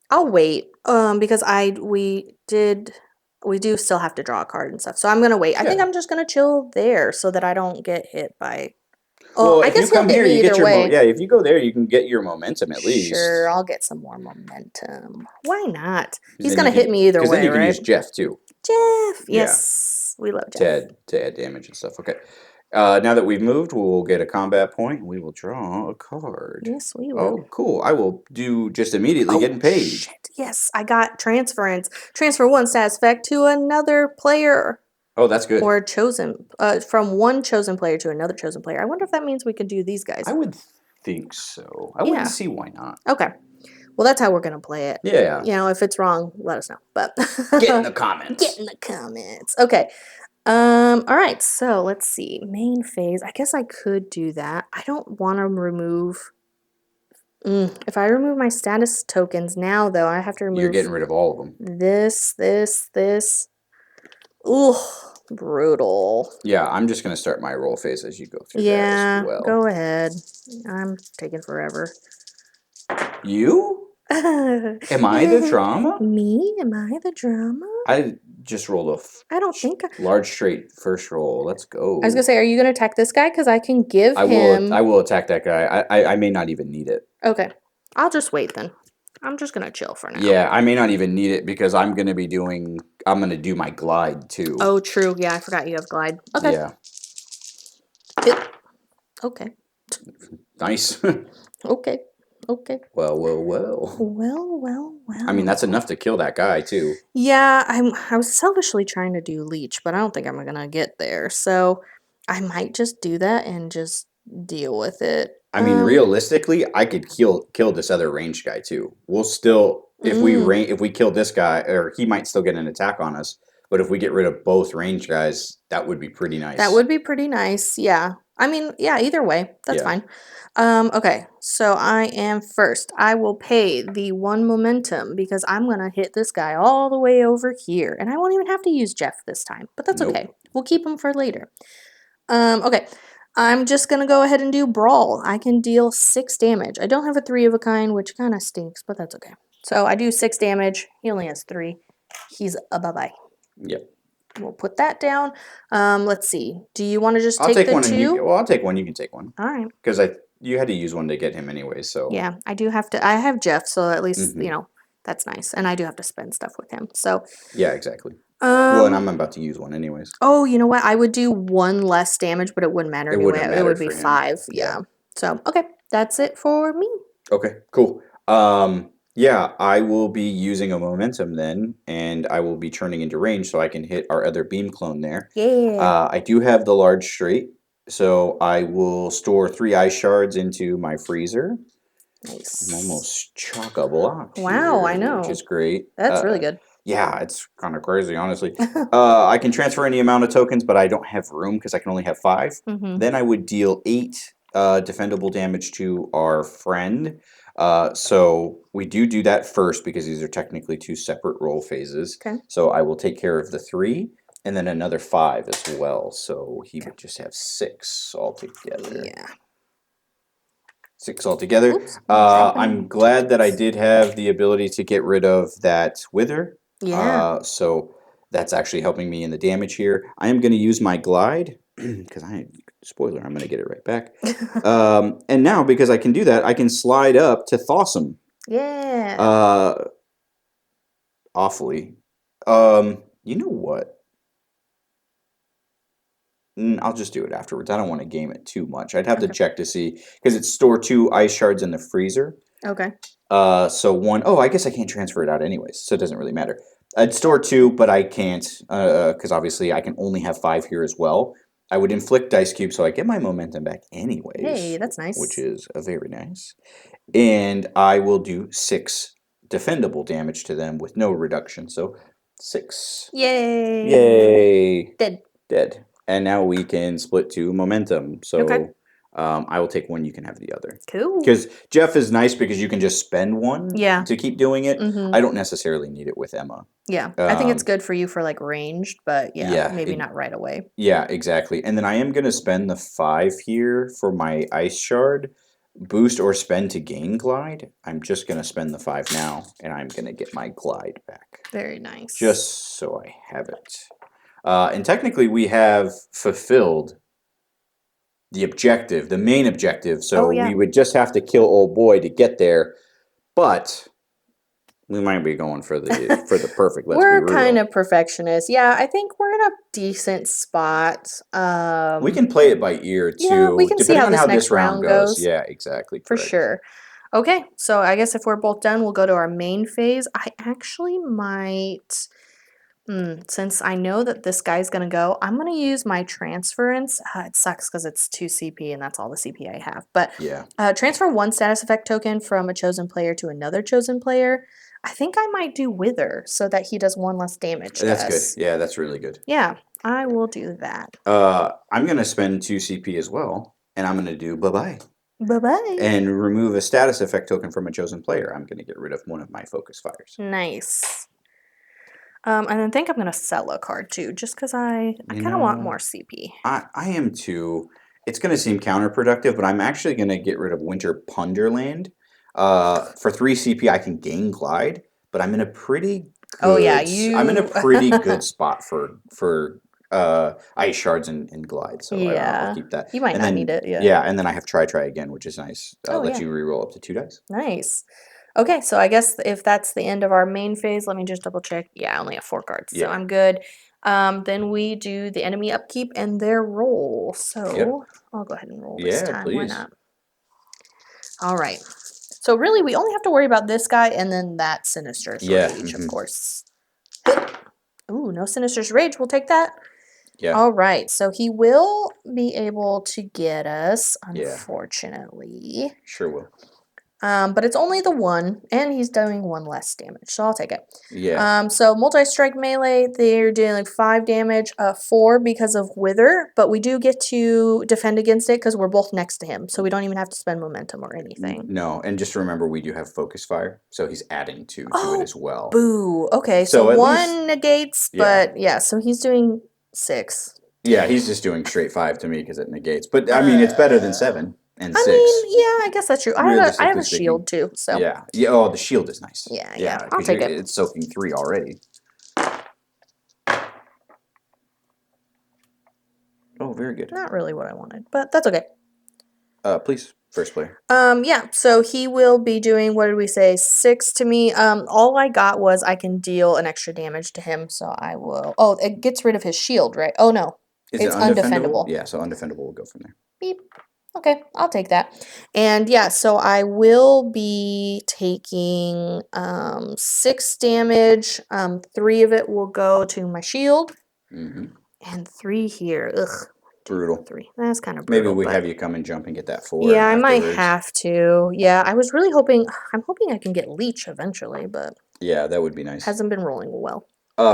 I'll wait. Because we do still have to draw a card and stuff. So I'm gonna wait. I think Yeah. I'm just gonna chill there so that I don't get hit by. Oh, Well, I if you guess he'll come hit here, me you get either your way. yeah. If you go there, you can get your momentum at Sure, least. I'll get some more momentum. Why not? Because He's then you gonna hit can me either because then way, you can right? use Jeff too. Jeff, Yeah. yes, we love to Jeff. add damage and stuff. Okay. Now that we've moved, we'll get a combat point and we will draw a card. Yes, we will. Oh, cool. I will do just immediately Oh getting paid. shit! Yes, I got transference. Transfer one status effect to another player, Oh, that's good. or chosen from one chosen player to another chosen player. I wonder if that means we could do these I guys. would think so. I wouldn't Yeah. see why not. Okay. Well, that's how we're gonna play it. Yeah. You know, if it's wrong, let us know. But Get in the get comments. in the comments. Okay. All right, so let's see. Main phase. I guess I could do that. I don't want to remove. If I remove my status tokens now, though, I have to You're remove getting rid of all of them. this. Ooh, brutal. Yeah, I'm just going to start my roll phase as you go through that as Yeah, well. go ahead. I'm taking forever. You? Am I the drama? Me? Am I the drama? I just rolled a I don't think. large straight first roll. Let's go. I was gonna say, are you gonna attack this guy? Because I can give him. I will attack that guy. I may not even need it. Okay, I'll just wait then. I'm just gonna chill for now. Yeah, I may not even need it because I'm gonna do my glide too. Oh, true. Yeah, I forgot you have glide. Okay. Yeah. Okay. Nice. Okay. Okay. Well. Well. I mean, that's enough to kill that guy too. Yeah, I was selfishly trying to do leech, but I don't think I'm gonna get there. So I might just do that and just deal with it. I mean, realistically, I could kill this other ranged guy too. We'll still if we kill this guy, or he might still get an attack on us. But if we get rid of both ranged guys, that would be pretty nice. That would be pretty nice. Yeah. I mean, yeah, either way, that's fine. Okay, so I am first. I will pay the 1 momentum because I'm gonna hit this guy all the way over here, and I won't even have to use Jeff this time, but that's okay. We'll keep him for later. Okay, I'm just gonna go ahead and do brawl. I can deal 6 damage. I don't have a 3 of a kind, which kind of stinks, but that's okay. So I do 6 damage. He only has 3. He's a bye-bye. Yep. We'll put that down. Let's see. Do you want to just I'll take the one 2? I'll take one. You can take one. All right. Because you had to use one to get him anyway. So Yeah, I do have to. I have Jeff, so at least that's nice. And I do have to spend stuff with him. So yeah, exactly. Well, and I'm about to use one anyways. Oh, you know what? I would do 1 less damage, but it wouldn't matter anyway. Wouldn't matter It would be for him. 5. Yeah. So okay, that's it for me. Okay, cool. Yeah, I will be using a momentum then, and I will be turning into range so I can hit our other beam clone there. Yeah. I do have the large straight, so I will store 3 ice shards into my freezer. Nice. I'm almost chock-a-block Wow, here, I know. which is great. That's really good. Yeah, it's kind of crazy, honestly. I can transfer any amount of tokens, but I don't have room because I can only have 5. Then I would deal 8 defendable damage to our friend. So we do that first because these are technically 2 separate roll phases. Okay. So I will take care of the 3 and then another 5 as well. So he would just have 6 altogether. Yeah. 6 altogether. Oops, I'm glad that I did have the ability to get rid of that wither. Yeah. So that's actually helping me in the damage here. I am going to use my glide because spoiler, I'm going to get it right back. And now because I can do that, I can slide up to Thossum. Yeah. Awfully. You know what? I'll just do it afterwards. I don't want to game it too much. I'd have to check to see because it's store 2 ice shards in the freezer. Okay. So 1. Oh, I guess I can't transfer it out anyways, so it doesn't really matter. I'd store 2, but I can't because obviously I can only have 5 here as well. I would inflict dice cube, so I get my momentum back anyways. Hey, that's nice. Which is very nice. And I will do 6 defendable damage to them with no reduction. So 6. Yay. Yay. Dead. Dead. And now we can split to momentum. Okay. So I will take one, you can have the other. Cool. Because Jeff is nice because you can just spend one Yeah. to keep doing it. Mm-hmm. I don't necessarily need it with Emma. Yeah. I think it's good for you for like ranged, but yeah, maybe not right away. Yeah, exactly. And then I am going to spend the 5 here for my Ice Shard. Boost or spend to gain Glide. I'm just going to spend the 5 now, and I'm going to get my Glide back. Very nice. Just so I have it. And technically, we have fulfilled the objective, the main objective. So we would just have to kill old boy to get there. But we might be going for the perfect. Let's be real. We're kind of perfectionists. Yeah, I think we're in a decent spot. We can play it by ear too. Yeah, we can see depending how on this next round goes. Yeah, exactly. For Correct. sure. Okay, so I guess if we're both done, we'll go to our main phase. I actually might, since I know that this guy's going to go, I'm going to use my transference. It sucks because it's 2 CP and that's all the CP I have. But Yeah. Transfer 1 status effect token from a chosen player to another chosen player. I think I might do Wither so that he does 1 less damage to That's us. good. Yeah, that's really good. Yeah, I will do that. I'm going to spend 2 CP as well, and I'm going to do bye-bye. Bye-bye. And remove a status effect token from a chosen player. I'm going to get rid of one of my focus fires. Nice. And I think I'm going to sell a card too, just because I kind of want more CP. I am too. It's going to seem counterproductive, but I'm actually going to get rid of Winter Punderland. For 3 CP, I can gain Glide, but I'm in a pretty good, I'm in a pretty good spot for Ice Shards and Glide, so I'll keep that. You might not need it, yeah. Yeah, and then I have Try again, which is nice. Let you reroll up to 2 dice. Nice. Okay, so I guess if that's the end of our main phase, let me just double check. Yeah, I only have 4 cards, so I'm good. Then we do the enemy upkeep and their roll. So I'll go ahead and roll this time. Please. Why not? All right. So really, we only have to worry about this guy and then that Sinister's Rage, of course. Ooh, no Sinister's Rage. We'll take that. Yeah. All right. So he will be able to get us, unfortunately. Sure will. But it's only the 1, and he's doing 1 less damage, so I'll take it. Yeah. So multi-strike melee, they're doing like 5 damage, 4 because of Wither, but we do get to defend against it because we're both next to him, so we don't even have to spend momentum or anything. No, and just remember we do have focus fire, so he's adding 2 to it as well. Boo. Okay, so 1 negates, but yeah, so he's doing 6. Yeah, he's just doing straight 5 to me because it negates. But I mean, it's better than 7 and 6. I mean, yeah, I guess that's true. I have a shield too, so. Yeah. Oh, the shield is nice. Yeah. I'll take it. It's soaking 3 already. Oh, very good. Not really what I wanted, but that's okay. Please, first player. Yeah, so he will be doing, what did we say, 6 to me. All I got was I can deal an extra damage to him, so I will. Oh, it gets rid of his shield, right? Oh, no. It's undefendable? Yeah, so undefendable will go from there. Beep. Okay, I'll take that. And yeah, so I will be taking 6 damage. 3 of it will go to my shield. And 3 here. Ugh. Brutal. 3. That's kind of brutal. Maybe we have you come and jump and get that 4. Yeah, I might have to. Yeah, I was really hoping. I'm hoping I can get Leech eventually, but. Yeah, that would be nice. Hasn't been rolling well.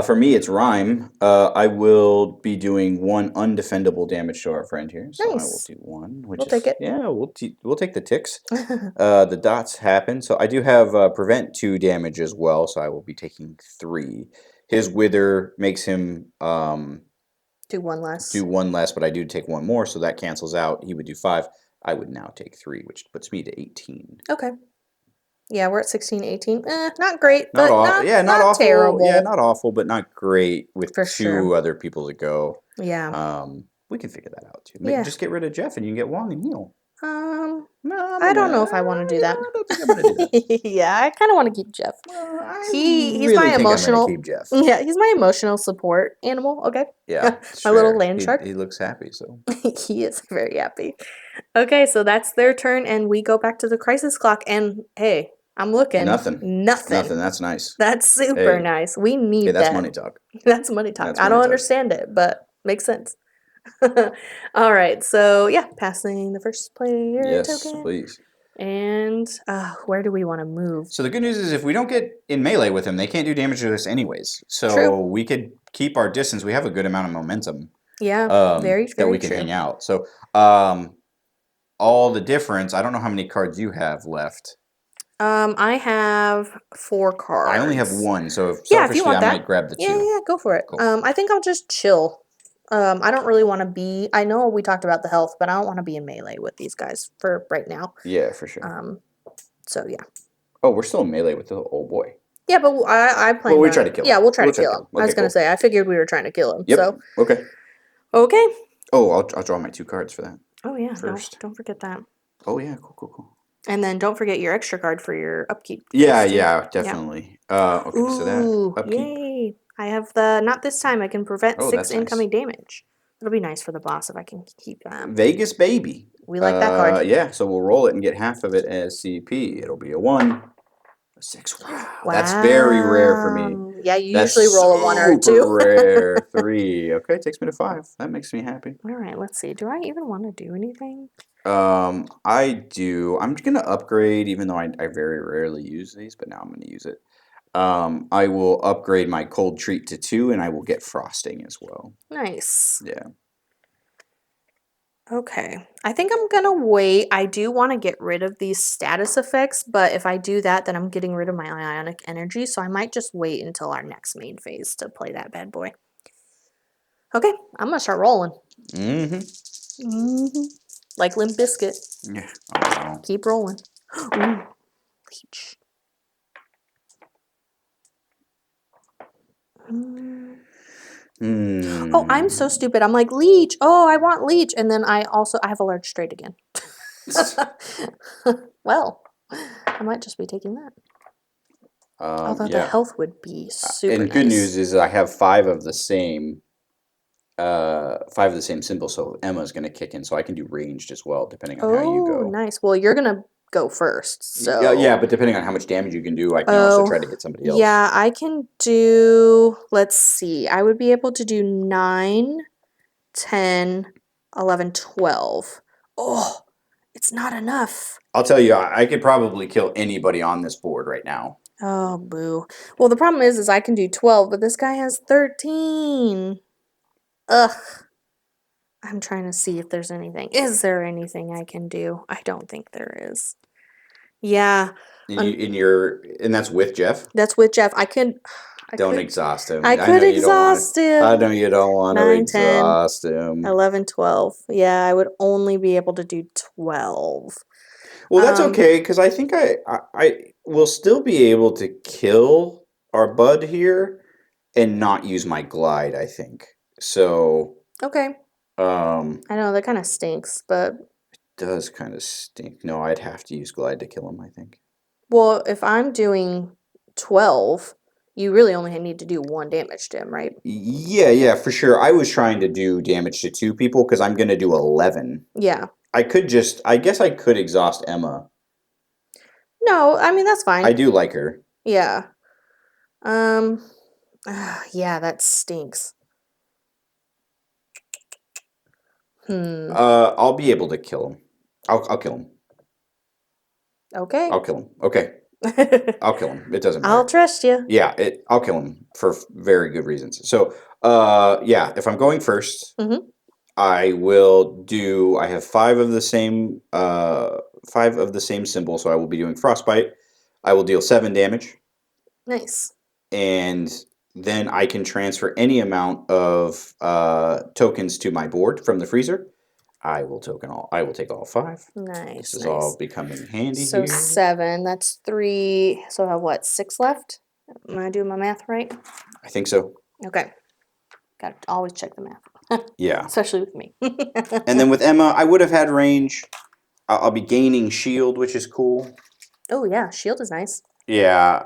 For me, it's Rhyme. I will be doing 1 undefendable damage to our friend here. So nice. I will do 1. We'll take it. Yeah, we'll take the ticks. The dots happen. So I do have prevent 2 damage as well. So I will be taking 3. His Wither makes him do 1 less. Do 1 less, but I do take 1 more, so that cancels out. He would do 5. I would now take 3, which puts me to 18. Okay. Yeah, we're at 16, 18. Not great, not but awful. Not awful. Terrible. Yeah, not awful, but not great with For 2 other people to go. Yeah. We can figure that out too. Just get rid of Jeff and you can get Wong and heal. I don't know if I want to do that. I don't think I'm gonna do that. Yeah, I kind of want to keep Jeff. He's really my emotional. Keep Jeff. Yeah, he's my emotional support animal. Okay. Yeah, my little land shark. He looks happy, so. He is very happy. Okay, so that's their turn, and we go back to the crisis clock. And hey, I'm looking. Nothing. That's nice. That's super nice. We need that. That's money talk. That's money talk. I don't understand it, but makes sense. All right, so yeah, passing the first player token. Yes, please. And where do we want to move? So the good news is if we don't get in melee with them, they can't do damage to us anyways. True. So we could keep our distance. We have a good amount of momentum Yeah, very, that very we can true. hang out. So all the difference, I don't know how many cards you have left. I have 4 I only have cards. one, so Yeah, if you selfishly want I that. might grab the Yeah, two. yeah, go for it. Cool. I think I'll just chill. I don't really want to be. I know we talked about the health, but I don't want to be in melee with these guys for right now. Yeah, for sure. So yeah. Oh, we're still in melee with the old boy. Yeah, but I plan Well, we on. try to kill him. Yeah, we'll try We'll to try to kill kill him. him. I was Okay, gonna cool. say I figured we were trying to kill him. Yep. So Okay. okay. Oh, I'll draw my 2 cards for that Oh yeah, first. don't forget that. Oh yeah, cool, cool, cool. And then don't forget your extra card for your upkeep. Yeah, phase, too. yeah, Yeah. definitely. Okay, so that Ooh, upkeep. yay! I have the not this time. I can prevent Oh, 6 that's nice. incoming damage. It'll be nice for the boss if I can keep that. Vegas baby. We like that card. Yeah, so we'll roll it and get half of it as CP. It'll be a 1, a 6. Wow, that's very rare for me. Wow. Yeah, you That's usually roll a 1 or a 2. super rare. 3. Okay, takes me to 5. That makes me happy. All right, let's see. Do I even want to do anything? I do. I'm gonna upgrade, even though I very rarely use these, but now I'm gonna use it. I will upgrade my cold treat to 2, and I will get frosting as well. Nice. Yeah. Okay. I think I'm gonna wait. I do want to get rid of these status effects, but if I do that, then I'm getting rid of my ionic energy, so I might just wait until our next main phase to play that bad boy. Okay, I'm gonna start rolling. Like Limp Biscuit. Yeah. Oh, Keep rolling. Ooh, leech. Oh, I'm so stupid. I'm like, leech. Oh, I want leech. And then I have a large straight again. Well, I might just be taking that. Although the yeah. health would be super And good nice. news is I have 5 of the same. 5 of the same symbol, so Emma's gonna kick in, so I can do ranged as well, depending on how you Oh, go. nice. Well, you're gonna go first, Yeah, so. yeah, but depending on how much damage you can do, I can also Oh, try to hit somebody else. yeah, I can do, let's see, I would be able to do 9, 10, 11, 12. Oh, it's not enough. I'll tell you, I could probably kill anybody on this board right now. Oh, boo. Well, the problem is I can do 12, but this guy has 13. Ugh. I'm trying to see if there's anything. Is there anything I can do? I don't think there is. Yeah. And that's with Jeff. That's with Jeff. Don't exhaust him. I I know could you don't want exhaust to. I him. know you don't want to 9, 10, exhaust him. 11, 12. Yeah, I would only be able to do 12. Well, that's okay because I think I will still be able to kill our bud here and not use my glide. I think so. Okay. I know that kind of stinks, but Does kind of stink. No, I'd have to use glide to kill him, I think. well, if I'm doing 12, you really only need to do 1 damage to him, right? Yeah, yeah, for sure. I was trying to do damage to 2 people because I'm going to do 11. Yeah. I guess I could exhaust Emma. No, I mean that's fine. I do like her. Yeah. Yeah, that stinks. I'll be able to kill him. I'll kill him. Okay. I'll kill him. Okay. I'll kill him. It doesn't matter. I'll trust you. Yeah, I'll kill him for very good reasons. So, yeah, if I'm going first, I will do. I have 5 of the same. 5 of the same symbol, so I will be doing frostbite. I will deal 7 damage, Nice. and then I can transfer any amount of tokens to my board from the freezer. I will take all 5. Nice. This is nice. all becoming handy So here. 7. That's 3. So I have what? 6 left. Am I doing my math right? I think so. Okay. Got to always check the math. Yeah. Especially with me. And then with Emma, I would have had range. I'll be gaining shield, which is cool. Oh yeah, shield is nice. Yeah.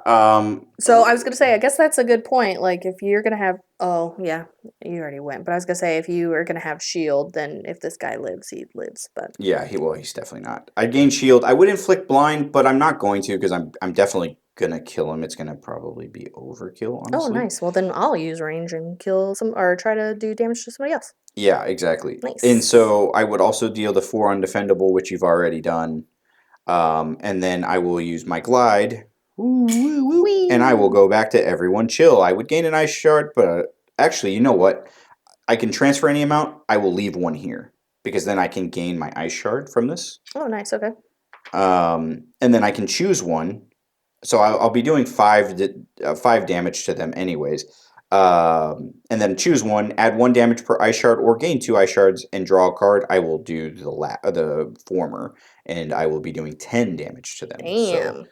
So I was gonna say, I guess that's a good point. Like if you're gonna have, oh yeah, you already went. But I was gonna say, if you are gonna have shield, then if this guy lives, he lives. But yeah, he's definitely not. I'd gain shield. I would inflict blind, but I'm not going to because I'm definitely gonna kill him. It's gonna probably be overkill, honestly. oh, nice. Well, then I'll use range and kill some, or try to do damage to somebody else. Yeah, exactly. Nice. And so I would also deal the 4 undefendable, which you've already done. And then I will use my glide. Woo, woo, woo, and I will Whee! go back to everyone chill. I would gain an ice shard, but actually, you know what? I can transfer any amount. I will leave one here because then I can gain my ice shard from this. Oh, nice. Okay. And then I can choose one. So I'll be doing 5 damage to them anyways. And then choose one, add 1 damage per ice shard, or gain 2 ice shards and draw a card. I will do the former, and I will be doing 10 damage to them. So Damn.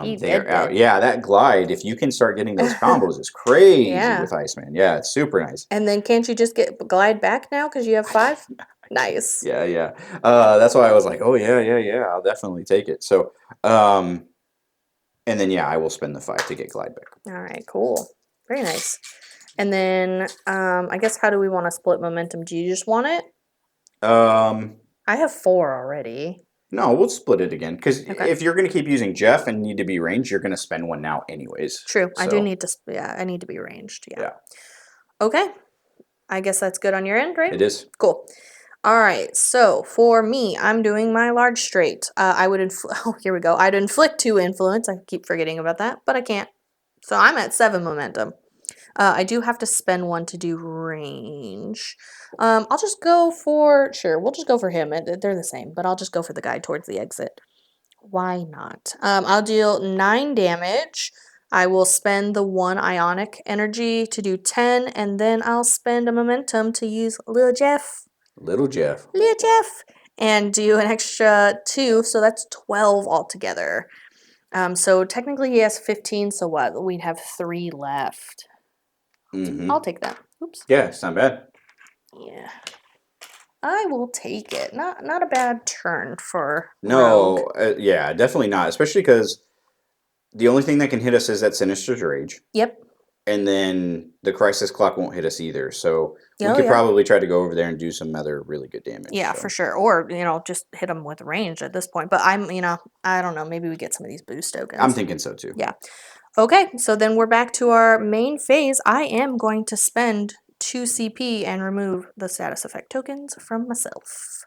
He they are dead out. dead. Yeah, that glide. If you can start getting those combos, is crazy Yeah. with Iceman. Yeah, it's super nice. And then can't you just get glide back now because you have 5? I Nice. Yeah, yeah. That's why I was like, oh yeah, yeah, yeah. I'll definitely take it. So, and then yeah, I will spend the 5 to get glide back. All right, cool. Very nice. And then I guess how do we want to split momentum? Do you just want it? I have 4 already. No, we'll split it again because Okay. if you're going to keep using Jeff and need to be ranged, you're going to spend one now anyways. True. I do So, need to, yeah, I need to be ranged. Yeah. yeah, Okay. I guess that's good on your end, right? it is. Cool. All right. So for me, I'm doing my large straight. I would oh, here we go. I'd inflict 2 influence. I keep forgetting about that, but I can't. So I'm at 7 momentum. I do have to spend 1 to do range. I'll just go for, sure, we'll just go for him. They're the same, but I'll just go for the guy towards the exit. Why not? I'll deal 9 damage. I will spend the 1 ionic energy to do 10, and then I'll spend a momentum to use Lil Jeff. Little Jeff. Lil Jeff! And do an extra 2, so that's 12 altogether. So technically he has 15, so what? We'd have 3 left. I'll take that. Oops. Yeah, it's not bad. Yeah. I will take it. Not a bad turn for Rogue. No, yeah, definitely not. Especially because the only thing that can hit us is that Sinister's Rage. Yep. And then the Crisis Clock won't hit us either. So we Oh, could yeah. probably try to go over there and do some other really good damage. Yeah, so. for sure. Or, just hit them with range at this point. But I don't know. Maybe we get some of these boost tokens. I'm thinking so too. Yeah. Okay, so then we're back to our main phase. I am going to spend 2 CP and remove the status effect tokens from myself.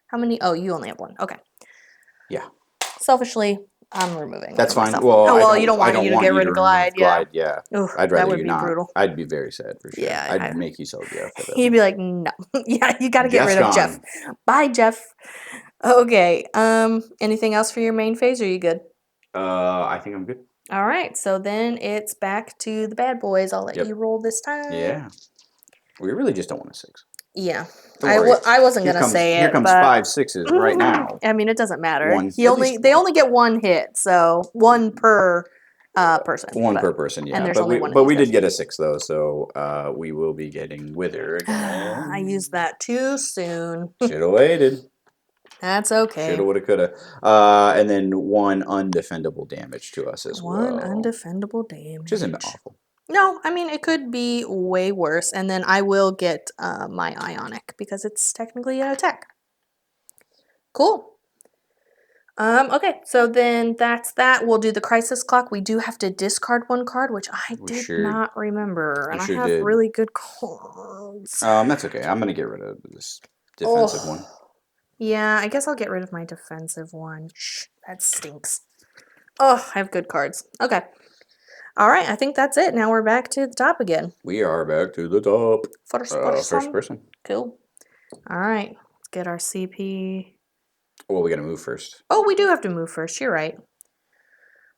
How many? Oh, you only have 1. Okay. Yeah. Selfishly, I'm removing. That's from fine. myself. Well, Oh, well, I you don't want you to get rid of glide. Yeah. Yeah. Ooh, I'd that rather would you be not. brutal. I'd be very sad for sure. Yeah, I'd make you sell Jeff. He'd be like, no. Yeah, you got to get Jeff's rid of Jeff. gone. Bye, Jeff. Okay. Anything else for your main phase? Or are you good? I think I'm good. All right. So then it's back to the bad boys. I'll let Yep. you roll this time. Yeah. We really just don't want a 6. Yeah. Don't worry. I wasn't gonna say it. Here comes but 5 6s right now. I mean, it doesn't matter. One. They At least only get 1 hit, so 1 per person. One but- per person, yeah. And there's But only we 1 but of we these did get a 6 though, so we will be getting Wither again. I used that too soon. Should have waited. That's okay. Shoulda, woulda, coulda. And then 1 undefendable damage to us as well. 1 undefendable damage. Which isn't awful. No, I mean, it could be way worse. And then I will get my Ionic because it's technically an attack. Cool. Okay, so then that's that. We'll do the Crisis Clock. We do have to discard 1 card, which I did not remember. And I have really good cards. That's okay. I'm going to get rid of this defensive one. Yeah, I guess I'll get rid of my defensive one. Shh, that stinks. Oh, I have good cards. Okay. All right, I think that's it. Now we're back to the top again. We are back to the top. First person. Cool. All right, let's get our CP. Well, we got to move first. Oh, we do have to move first. You're right.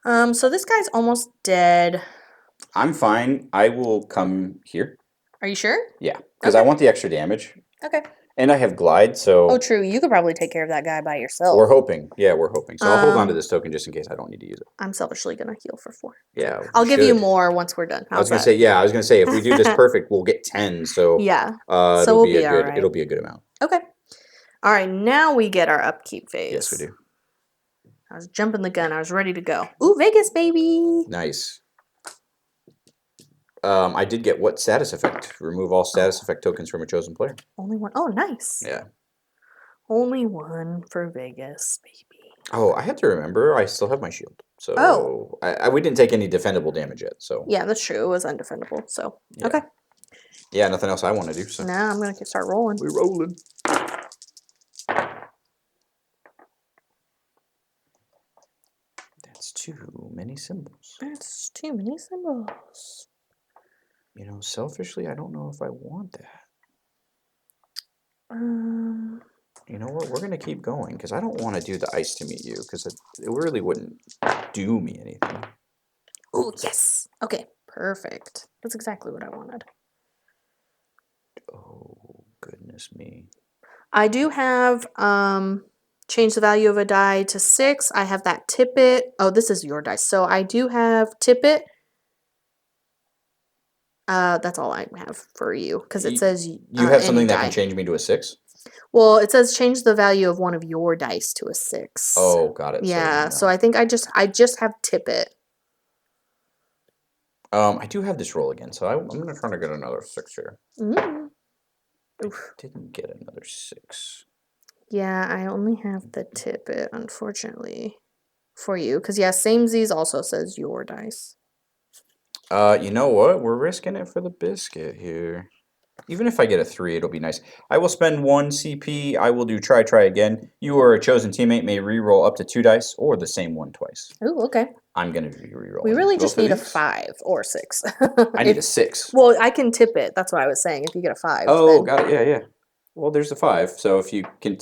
So this guy's almost dead. I'm fine. I will come here. Are you sure? Yeah, because I want the extra damage. Okay. And I have glide, so... Oh, true. You could probably take care of that guy by yourself. We're hoping. Yeah, we're hoping. So I'll hold on to this token just in case I don't need to use it. I'm selfishly going to heal for 4. Yeah, I'll give you more once we're done. I was going to say, if we do this perfect, we'll get 10, so... Yeah. So it'll be all right. It'll be a good amount. Okay. All right, now we get our upkeep phase. Yes, we do. I was jumping the gun. I was ready to go. Ooh, Vegas, baby! Nice. I did get what status effect? Remove all status effect tokens from a chosen player. Only 1. Oh, nice. Yeah. Only 1 for Vegas, baby. Oh, I have to remember, I still have my shield. So we didn't take any defendable damage yet. So yeah, that's true. It was undefendable. So yeah. Okay. Yeah, nothing else I want to do. So now I'm gonna start rolling. We're rolling. It's too many symbols. That's too many symbols. You know, selfishly, I don't know if I want that. You know what? We're going to keep going because I don't want to do the ice to meet you because it really wouldn't do me anything. Oh, yes. Okay, perfect. That's exactly what I wanted. Oh, goodness me. I do have change the value of a die to 6. I have that tip it. Oh, this is your dice. So I do have tip it. That's all I have for you because it says You have any something that die. can change me to a 6? Well, it says change the value of one of your dice to a 6. Oh, got it. Yeah, So, so no. I think I just have tip it. I do have this roll again, so I'm going to try to get another 6 here. Oof. Didn't get another 6. Yeah, I only have the tip it, unfortunately, for you. Because, yeah, samesies also says your dice. You know what? We're risking it for the biscuit here. Even if I get a 3, it'll be nice. I will spend 1 CP. I will do try again. You or a chosen teammate may re-roll up to 2 dice or the same one twice. Ooh, okay. I'm going to be re-rolling We really both just of need a these. 5 or 6. I need a 6. Well, I can tip it. That's what I was saying. If you get a 5, Oh, then... got it. Yeah, yeah. Well, there's a 5. So if you can,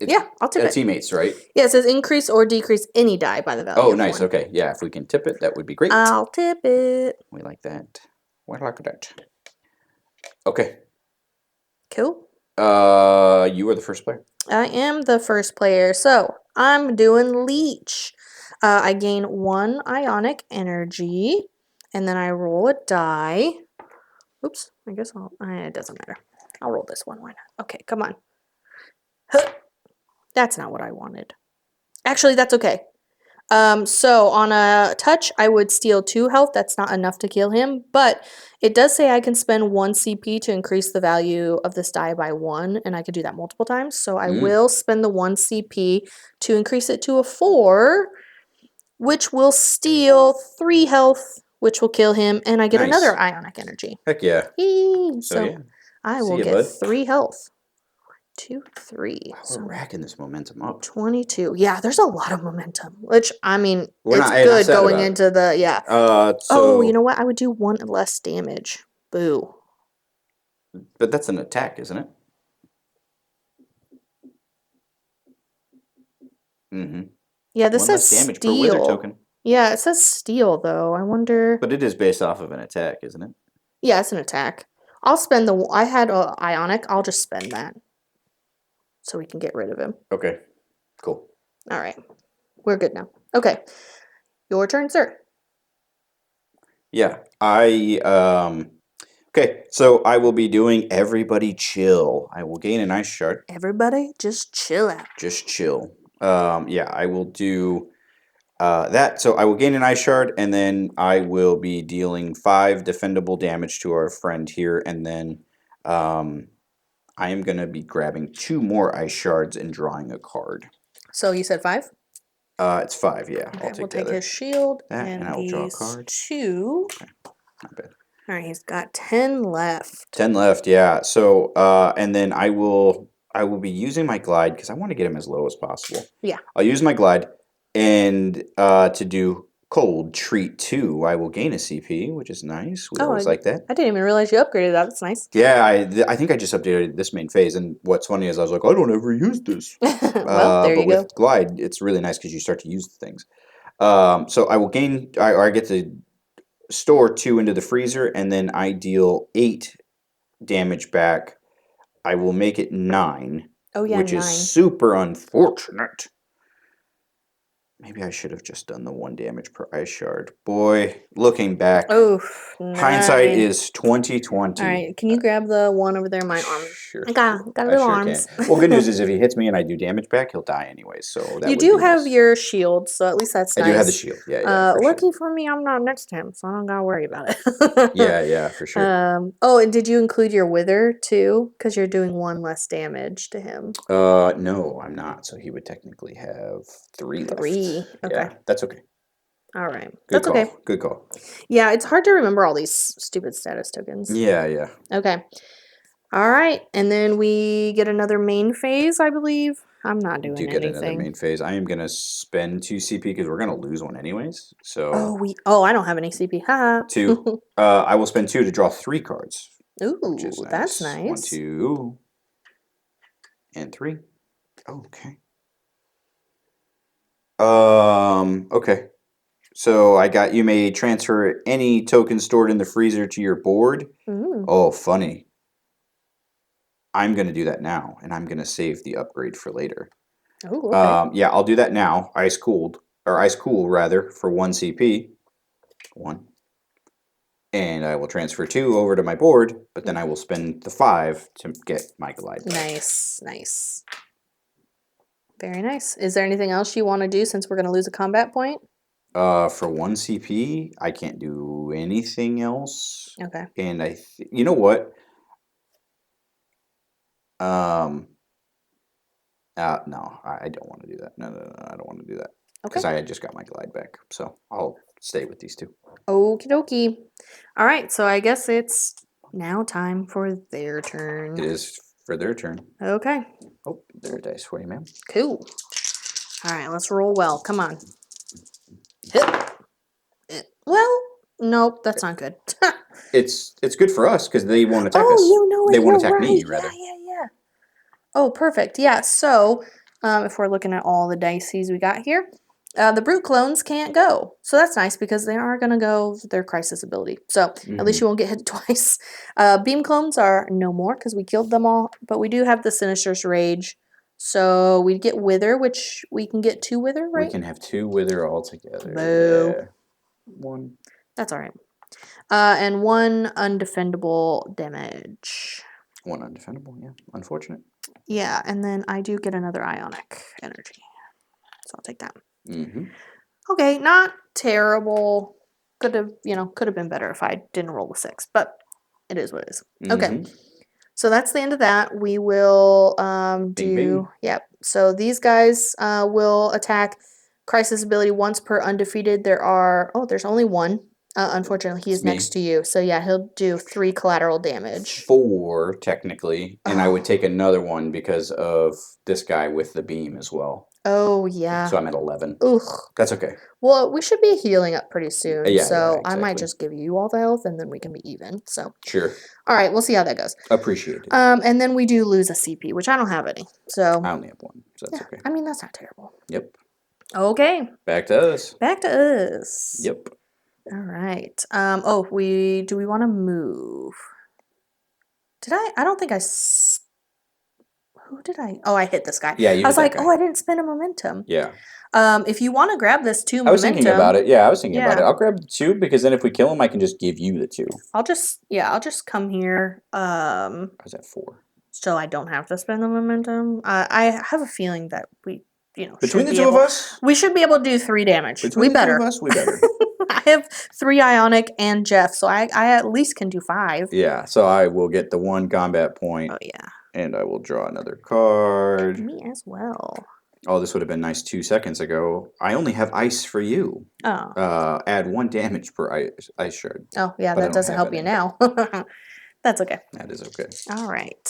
Yeah, I'll tip it. teammates, right? Yeah, it says increase or decrease any die by the value Oh, of nice. 1. Okay, yeah. If we can tip it, that would be great. I'll tip it. We like that. We like that. Okay. Cool. You are the first player. I am the first player, so I'm doing Leech. I gain 1 ionic energy, and then I roll a die. Oops, I guess it doesn't matter. I'll roll this one. Why not? Okay, come on. Huh. That's not what I wanted. Actually, that's okay. So on a touch, I would steal 2 health. That's not enough to kill him, but it does say I can spend 1 CP to increase the value of this die by 1, and I could do that multiple times. So I will spend the 1 CP to increase it to a 4, which will steal 3 health, which will kill him, and I get Nice. another ionic energy. Heck yeah. Yay. So yeah. I See will ya, get bud. 3 health. 2, 3. Wow, we're So racking this momentum up. 22. Yeah, there's a lot of momentum, which, I mean, We're it's not good sad going about it. into the, yeah. So, Oh, you know what? I would do 1 less damage. Boo. but that's an attack, isn't it? Mm-hmm. Yeah, this 1 says less damage per wizard steel. token. Yeah, it says steel, though. I wonder... But it is based off of an attack, isn't it? Yeah, it's an attack. I'll spend the... I had a ionic. I'll just spend that. So we can get rid of him. Okay, cool. All right. We're good now. Okay. Your turn, sir. Yeah, okay, so I will be doing Everybody Chill. I will gain an ice shard. Everybody, just chill out. Just chill. Yeah, I will do that. So I will gain an ice shard, and then I will be dealing 5 defendable damage to our friend here, and then I am going to be grabbing 2 more ice shards and drawing a card. So you said 5? It's 5, yeah. Okay, I'll we'll take the take other. his shield That, and I will draw a these card. 2. Okay, not bad. All right, he's got 10 left. 10 left, yeah. So, and then I will be using my glide because I want to get him as low as possible. Yeah. I'll use my glide, and to do cold treat 2, I will gain a CP, which is nice. We always like that. I didn't even realize you upgraded that. That's nice. Yeah, I think I just updated this main phase, and what's funny is I was like, I don't ever use this. Well, there but you go. with glide, it's really nice because you start to use the things. So I will gain, or I get to store 2 into the freezer, and then I deal 8 damage back. I will make it 9, Oh, yeah, which 9. is super unfortunate. Maybe I should have just done the 1 damage per ice shard. Boy, looking back, hindsight is 2020. All right, can you grab the one over there? My arm. Sure, I got I little sure arms. can. Well, good news is if he hits me and I do damage back, he'll die anyways. So that You would do be have nice. your shield, so at least that's I nice. do have the shield. Yeah, for lucky sure. for me, I'm not next to him, so I don't gotta worry about it. Yeah, for sure. Oh, and did you include your wither too? Because you're doing 1 less damage to him. No, I'm not. So he would technically have 3 left. 3. Okay. Yeah, that's okay. All right. Good That's call. okay. Good call. Yeah, it's hard to remember all these stupid status tokens. Yeah. Okay. All right. And then we get another main phase, I believe. I'm not Do doing get another anything. main phase. I am gonna spend 2 CP because we're gonna lose one anyways. So Oh, I don't have any CP. Ha. 2. I will spend 2 to draw 3 cards, which is Ooh, that's nice. 1, nice. 2, and 3. Okay. Okay. So I got you may transfer any token stored in the freezer to your board. Ooh. Oh, funny. I'm gonna do that now, and I'm gonna save the upgrade for later. Oh, okay. Yeah, I'll do that now. Ice cooled, or ice cool rather, for 1 CP. 1. And I will transfer 2 over to my board, but then I will spend the 5 to get my glide back. Nice, nice. Very nice. Is there anything else you want to do since we're going to lose a combat point? For 1 CP, I can't do anything else. Okay. And you know what? No, I don't want to do that. No, I don't want to do that because Okay. I had just got my glide back. So I'll stay with these 2. Okie dokie. All right, so I guess it's now time for their It turn. is for their turn. Okay, Oh, there are dice for you, ma'am. cool. All right, let's roll well. Come on. Hit. Well, nope, that's not good. It's good for us because they won't attack Oh, us. you know They it. won't You're attack right. me, Yeah, rather. yeah, yeah. Oh, perfect. Yeah, so if we're looking at all the dices we got here, the brute clones can't go. So that's nice because they are going to go their crisis ability. So at least you won't get hit twice. Beam clones are no more because we killed them all. But we do have the Sinister's Rage. So we get Wither, which we can get 2 Wither, We right? can have 2 Wither all together. Boo. Yeah. 1. That's all right. And 1 undefendable damage. 1 undefendable, yeah. Unfortunate. Yeah, and then I do get another Ionic Energy. So I'll take that. Mm-hmm. Okay, not terrible. Could have, could have been better if I didn't roll a 6, but it is what it is. Okay, Mm-hmm. so that's the end of that. We will Bing, bing. yep. So these guys will attack crisis ability once per undefeated. There's only 1. Unfortunately, he It's is next me. to you. So yeah, he'll do 3 collateral damage. 4, technically. And I would Oh, take another one because of this guy with the beam as well. oh So yeah. I'm at 11. Ugh. That's okay. Well, we should be healing up pretty soon, Yeah, so I might exactly. just give you all the health and then we can be even. So, Sure. all right, we'll see how that goes. Appreciate it. And then we do lose a CP, which I don't have any. So, I only have 1, so that's yeah, okay. I mean, that's not terrible. Yep. Okay, Back to us. back to us. Yep. All right. Do we want to move? I don't think who did I? Oh, I hit this guy. Yeah, you I hit was that like, guy. oh, I didn't spend a momentum. Yeah. If you want to grab this 2 I was thinking momentum. about it. Yeah, I was thinking about it. Yeah. I'll grab the 2 because then if we kill him, I can just give you the 2. I'll just come here. I was at 4. So I don't have to spend the momentum. I have a feeling that we, Between should the be 2 of able. us, We should be able to do 3 damage. between We the 2 of better. us, we better. I have 3 Ionic and Jeff, so I at least can do 5. Yeah, so I will get the 1 combat point, Oh yeah, and I will draw another card. me as well. Oh, this would have been nice 2 seconds ago. I only have ice for you. Oh, Add 1 damage per ice shard. oh yeah, But I that don't doesn't have help you any. now. That's okay. That is okay. All right.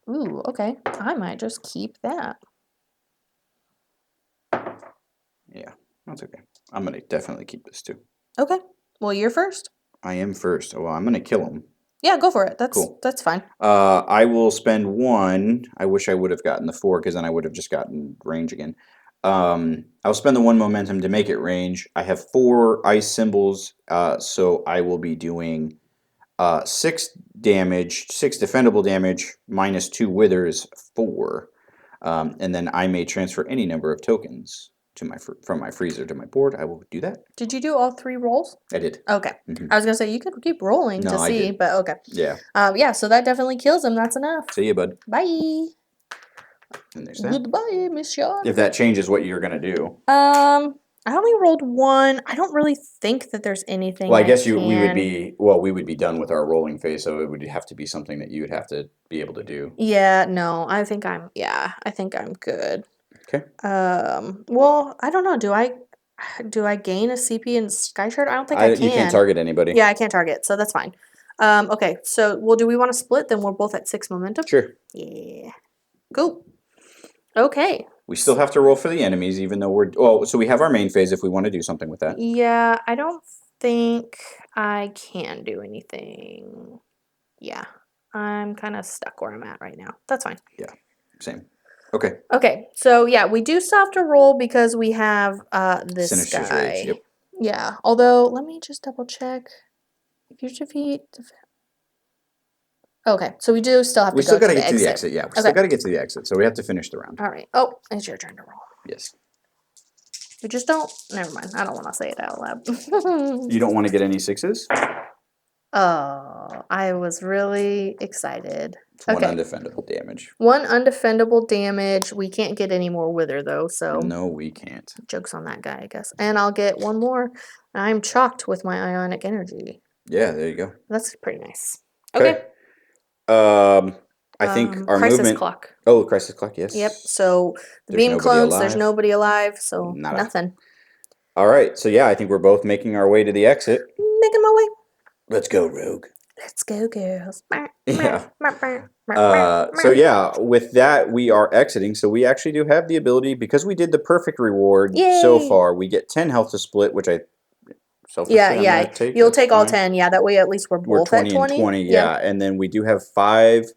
Ooh, okay. I might just keep that. Yeah, that's okay. I'm going to definitely keep this too. Okay. Well, you're first. I am first. Oh, well, I'm going to kill him. Yeah, go for it. Cool. That's fine. I will spend 1. I wish I would have gotten the 4 because then I would have just gotten range again. I'll spend the 1 momentum to make it range. I have 4 ice symbols, so I will be doing 6 damage, 6 defendable damage, minus 2 withers, 4. And then I may transfer any number of tokens to from my freezer to my board. I will do that. Did you do all 3 rolls? I did. Okay. Mm-hmm. I was gonna say you could keep rolling No, to I see, did. but okay. Yeah. Yeah. So that definitely kills him. That's enough. See you, bud. Bye. And there's that. Goodbye, Miss Sean. If that changes what you're gonna do. I only rolled 1. I don't really think that there's anything. Well, I guess we would be done with our rolling phase, so it would have to be something that you would have to be able to do. Yeah, no, I think I'm good. Okay. Well, I don't know. Do I gain a CP in Sky Shard? I don't think I can. You can't target anybody. Yeah, I can't target, so that's fine. Okay, so, well, do we want to split? Then we're both at 6 momentum? Sure. Yeah. Cool. Okay. We still have to roll for the enemies, even though we're... Well, so we have our main phase if we want to do something with that. Yeah, I don't think I can do anything. Yeah. I'm kind of stuck where I'm at right now. That's fine. Yeah, same. Okay. Okay, so yeah, we do still have to roll because we have this Sinister's guy. Rage, yep. Yeah, although let me just double check. If you defeat. Okay, so we do still have We to still go got to to the get to the exit. exit. Yeah, we Okay. still got to get to the exit, so we have to finish the round. All right. Oh, it's your turn to roll. Yes. We just don't. Never mind. I don't want to say it out loud. You don't want to get any 6s? Oh, I was really excited. It's one Okay. undefendable damage. One undefendable damage. We can't get any more wither though, so No, we can't. joke's on that guy, I guess. And I'll get one more. I'm chocked with my ionic energy. Yeah, there you go. That's pretty nice. Okay. I think our crisis movement... clock. Oh, crisis clock, yes. Yep. So the There's beam nobody clones, there's alive. nobody alive, so Nada. nothing. All right, so yeah, I think we're both making our way to the exit. Making my way. Let's go, Rogue. Let's go, girls. Yeah. So yeah, with that, we are exiting. So we actually do have the ability, because we did the perfect reward so Yay! far, we get 10 health to split, which I selfishly Yeah, I'm yeah. gonna take. You'll That's take all fine. 10. Yeah, that way at least we're We're both at 20 and 20, yeah. And then we do have 5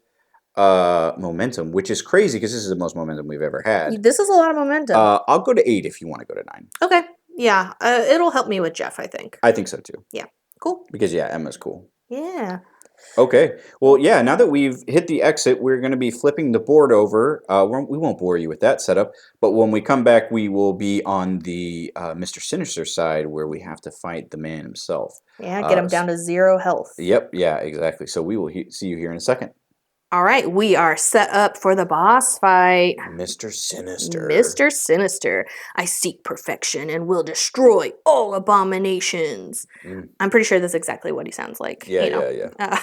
momentum, which is crazy because this is the most momentum we've ever had. This is a lot of momentum. I'll go to 8 if you want to go to 9. Okay. Yeah, it'll help me with Jeff, I think. I think so too. Yeah. Cool. Because yeah, Emma's cool. Yeah. Okay. Well, yeah, now that we've hit the exit, we're going to be flipping the board over. We won't bore you with that setup, but when we come back, we will be on the Mr. Sinister side where we have to fight the man himself. Yeah, get him down to 0 health. Yep, yeah, exactly. So we will see you here in a second. All right, we are set up for the boss fight. Mr. Sinister. Mr. Sinister. I seek perfection and will destroy all abominations. I'm pretty sure that's exactly what he sounds like. Yeah, you know. yeah.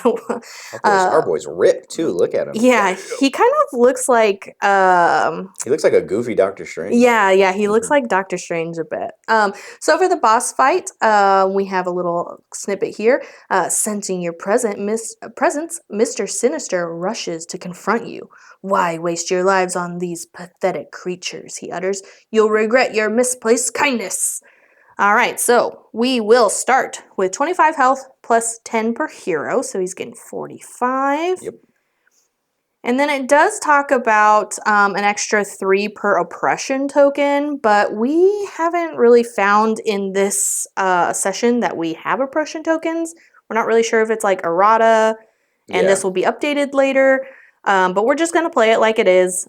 Our boy's ripped too. Look at him. Yeah, he kind of looks like he looks like a goofy Doctor Strange. Yeah, he looks like Doctor Strange a bit. So for the boss fight, we have a little snippet here. Sensing your presence, Mr. Sinister rushes to confront you. Why waste your lives on these pathetic creatures, he utters. You'll regret your misplaced kindness. All right, so we will start with 25 health plus 10 per hero, so he's getting 45. Yep. And then it does talk about an extra 3 per oppression token, but we haven't really found in this session that we have oppression tokens. We're not really sure if it's like errata, and this will be updated later. But we're just going to play it like it is.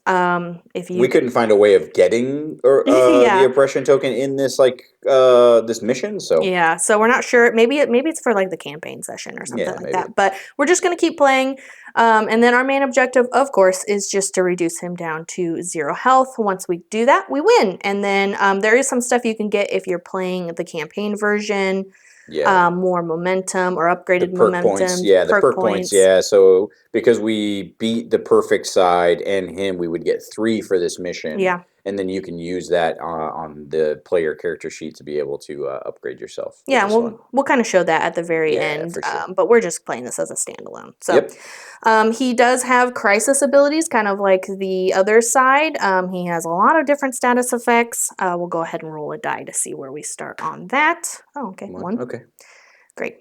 We couldn't find a way of getting the oppression token in this this mission, so yeah. So we're not sure. Maybe it's for like the campaign session or something like that. But we're just going to keep playing. And then our main objective, of course, is just to reduce him down to 0 health. Once we do that, we win. And then there is some stuff you can get if you're playing the campaign version. Yeah. More momentum or upgraded perk momentum. Points. Yeah, the perk points. Yeah, so because we beat the perfect side and him, we would get 3 for this mission. Yeah. And then you can use that on the player character sheet to be able to upgrade yourself. Yeah, we'll kind of show that at the very end. For sure. But we're just playing this as a standalone. So he does have crisis abilities, kind of like the other side. He has a lot of different status effects. We'll go ahead and roll a die to see where we start on that. Oh, okay. 1. Okay. Great.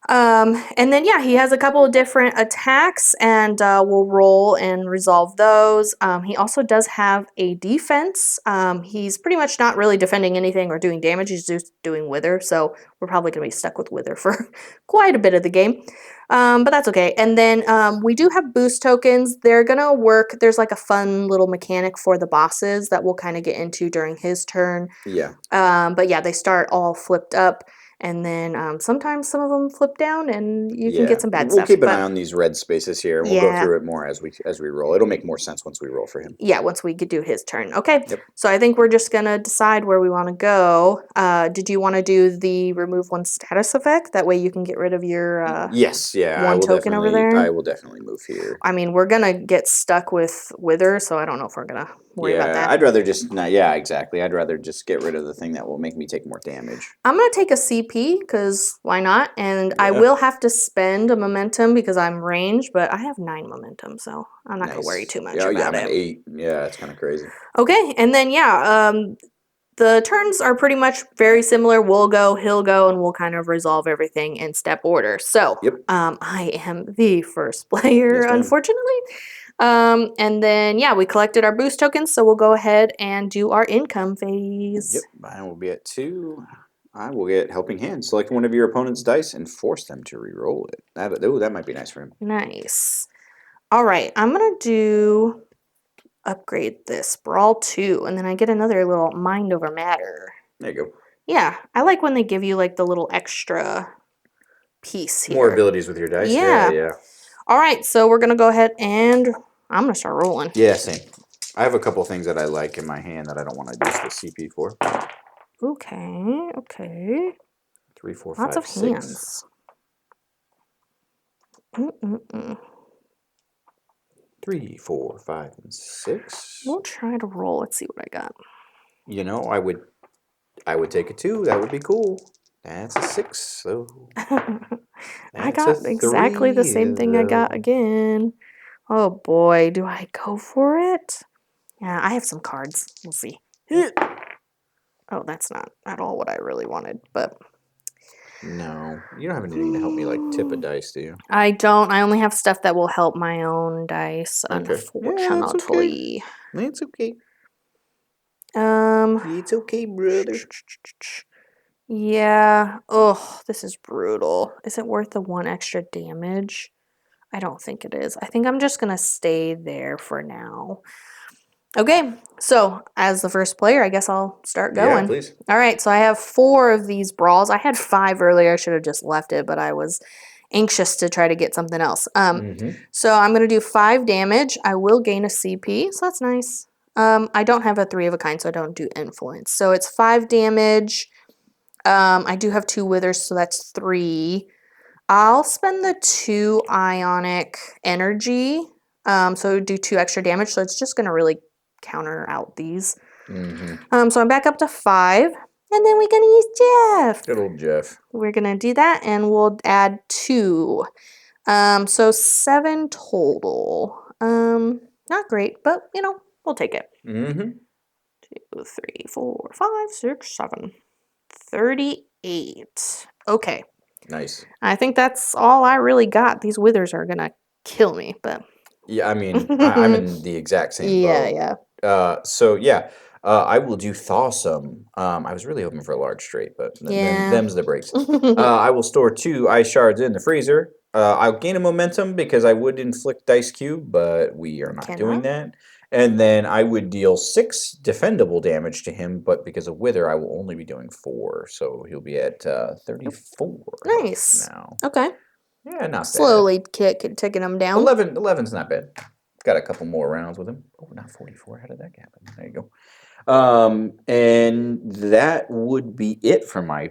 And then, yeah, he has a couple of different attacks, and we'll roll and resolve those. He also does have a defense. He's pretty much not really defending anything or doing damage. He's just doing wither, so we're probably going to be stuck with wither for quite a bit of the game. But that's okay. And then we do have boost tokens. They're going to work. There's like a fun little mechanic for the bosses that we'll kind of get into during his turn. Yeah. But yeah, they start all flipped up. And then sometimes some of them flip down, and you can get some bad stuff. We'll keep an eye on these red spaces here, and we'll go through it more as we roll. It'll make more sense once we roll for him. Yeah, once we could do his turn. Okay, so I think we're just going to decide where we want to go. Did you want to do the remove 1 status effect? That way you can get rid of your one token over there? I will definitely move here. I mean, we're going to get stuck with Wither, so I don't know if we're going to worry about that. I'd rather just, exactly. I'd rather just get rid of the thing that will make me take more damage. I'm going to take a CP CP because why not? And I Yeah. will have to spend a momentum because I'm ranged, but I have 9 momentum, so I'm not gonna worry Nice. too much Yeah, yeah, about I'm at it. 8. Yeah, it's kind of crazy. Okay, and then yeah, the turns are pretty much very similar. We'll go, he'll go, and we'll kind of resolve everything in step order. So, Yep. I am the first player, Yes, ma'am. unfortunately. And then, yeah, we collected our boost tokens, so we'll go ahead and do our income phase. Yep. I will be at 2. I will get Helping Hand. Select one of your opponent's dice and force them to re-roll it. That might be nice for him. Nice. All right, I'm gonna do upgrade this Brawl 2, and then I get another little mind over matter. There you go. Yeah, I like when they give you like the little extra piece More here. abilities with your dice. Yeah, Yeah. yeah. All right, so we're gonna go ahead and I'm gonna start rolling. Yeah, same. I have a couple things that I like in my hand that I don't want to use the CP for. Okay, okay. 3, 4, Lots 5, of 6. hands. Mm-mm-mm. 3, 4, 5, and 6. We'll try to roll. Let's see what I got. You know, I would take a 2. That would be cool. That's a 6. So I that's a got exactly the 3 same thing I got though. again. Oh boy, do I go for it? Yeah, I have some cards. We'll see. Oh, that's not at all what I really wanted, but No, you don't have anything to help me like tip a dice, do you? I don't. I only have stuff that will help my own dice, Okay. Yeah, it's okay. unfortunately. It's okay. Um, It's okay, brother. yeah. Oh, this is brutal. Is it worth the 1 extra damage? I don't think it is. I think I'm just gonna stay there for now. Okay, so as the first player, I guess I'll start Yeah, going. please. All right, so I have 4 of these brawls. I had 5 earlier. I should have just left it, but I was anxious to try to get something else. Mm-hmm. So I'm gonna do 5 damage. I will gain a CP, so that's nice. I don't have a 3 of a kind, so I don't do influence. So it's 5 damage. I do have 2 withers, so that's 3. I'll spend the 2 ionic energy. So it would do 2 extra damage. So it's just gonna really counter out these. Mm-hmm. So I'm back up to 5. And then we're gonna use Jeff. Good old Jeff. We're gonna do that and we'll add 2. So 7 total. Not great, but you know, we'll take it. Mm-hmm. 2, 3, 4, 5, 6, 7. 38. Okay. Nice. I think that's all I really got. These withers are gonna kill me, but Yeah, I mean, I'm in the exact same yeah, boat. yeah. So yeah, I will do Thawsome. I was really hoping for a large straight, but Yeah. them's the breaks. I will store 2 ice shards in the freezer. I'll gain a momentum because I would inflict dice cube, but we are not doing Cannot. that. And then I would deal 6 defendable damage to him, but because of Wither, I will only be doing 4. So he'll be at 34 health Nice. now. Okay. Yeah, not bad. Slowly taking them down. 11's not bad. Got a couple more rounds with him. Oh, not 44. How did that happen? There you go. And that would be it for my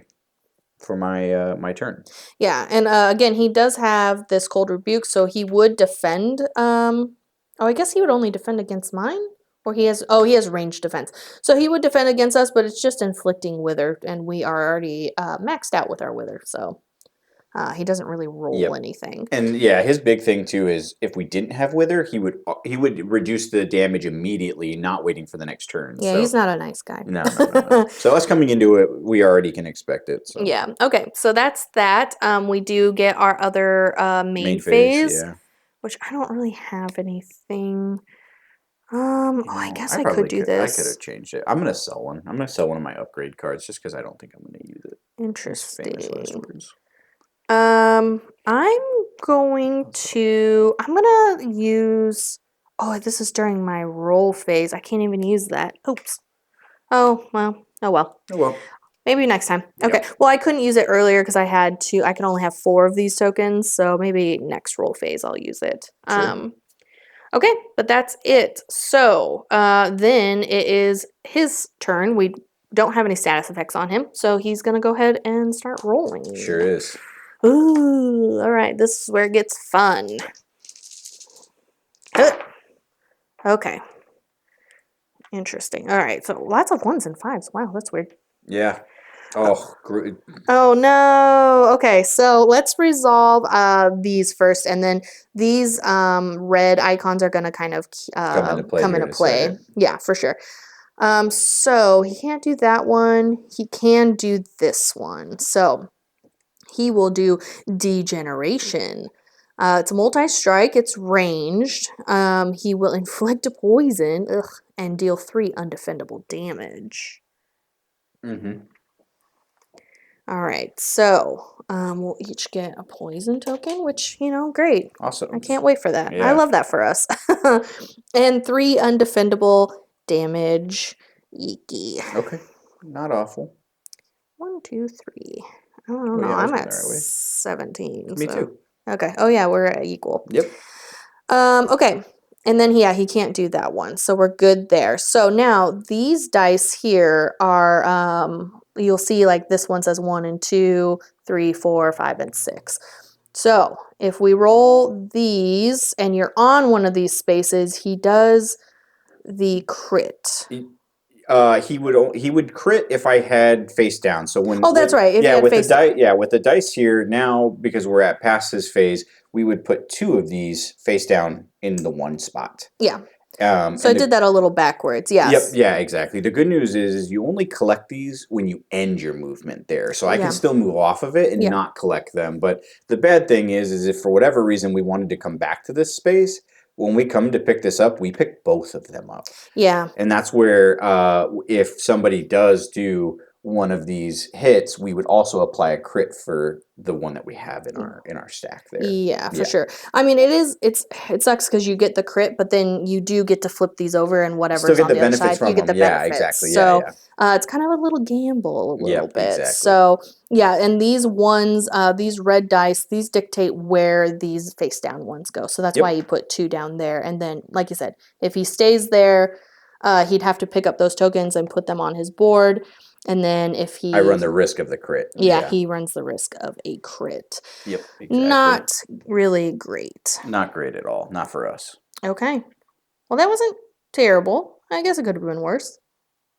turn. Yeah, and again, he does have this cold rebuke, so he would defend. Oh, I guess he would only defend against mine, or he has. Oh, he has ranged defense, so he would defend against us, but it's just inflicting wither, and we are already maxed out with our wither, so he doesn't really roll Yep. anything. And yeah, his big thing too is if we didn't have Wither, he would reduce the damage immediately, not waiting for the next turn. Yeah, So he's not a nice guy. no. So us coming into it, we already can expect it. So Yeah. Okay. So that's that. We do get our other main main phase, phase, yeah. which I don't really have anything. You Oh, I know, guess I could do I could this. have changed it. I'm gonna sell one. I'm gonna sell one of my upgrade cards just because I don't think I'm gonna use it. His famous last Interesting. words. I'm going to. I'm gonna use. Oh, this is during my roll phase. I can't even use that. Oops. Oh well. Oh well. Oh well. Maybe next time. Okay. Yep. Well, I couldn't use it earlier because I can only have 4 of these tokens, so maybe next roll phase I'll use it. Sure. Okay, but that's it. So, then it is his turn. We don't have any status effects on him, so he's gonna go ahead and start rolling. Sure is. Ooh, all right. This is where it gets fun. Okay. Interesting. All right. So lots of 1s and 5s. Wow, that's weird. Yeah. Oh, Oh no. Okay, so let's resolve these first, and then these red icons are gonna kind of come into play come here into in a play. second. Yeah, for sure. So he can't do that one. He can do this one. So he will do Degeneration. It's a multi-strike. It's ranged. He will inflict a poison, and deal 3 undefendable damage. Mm-hmm. All right, so we'll each get a poison token, which, great. I Awesome. can't wait for that. I Yeah. love that for us. And 3 undefendable damage. Eeky. Okay. Not awful. 1, 2, 3. I don't Oh know. yeah, I was I'm going at the right way. 17, Me so. too. Okay. Oh, yeah, we're at equal. Yep. Okay. And then, yeah, he can't do that one. So we're good there. So now these dice here are, you'll see like this one says 1 and 2, 3, 4, 5, and 6. So if we roll these and you're on one of these spaces, he does the crit. He would crit if I had face down. So Oh, that's right. If you yeah, had with the face down. with the dice here now, because we're at past his phase, we would put 2 of these face down in the one spot. Yeah. So I And did that a little backwards. yep, Yes. yeah, exactly. The good news is you only collect these when you end your movement there. So I can Yeah. still move off of it and Yeah. not collect them. But the bad thing is if for whatever reason we wanted to come back to this space, when we come to pick this up, we pick both of them up. Yeah. And that's where if somebody does do one of these hits, we would also apply a crit for the one that we have in our stack there. Yeah, for sure. I mean, it sucks because you get the crit, but then you do get to flip these over, and Still whatever's get on the the other benefits side, you from get them. the Yeah, benefits. exactly. Yeah, So yeah. it's kind of a little gamble, a little Yep, bit. exactly. So yeah, and these ones, these red dice, these dictate where these face down ones go. So that's why Yep. you put 2 down there, and then, like you said, if he stays there, he'd have to pick up those tokens and put them on his board. And then if I run he, the risk of the crit. yeah, Yeah. he runs the risk of a crit. Yep, exactly. Not really great. Not great at all. Not for us. Okay. Well, that wasn't terrible. I guess it could have been worse.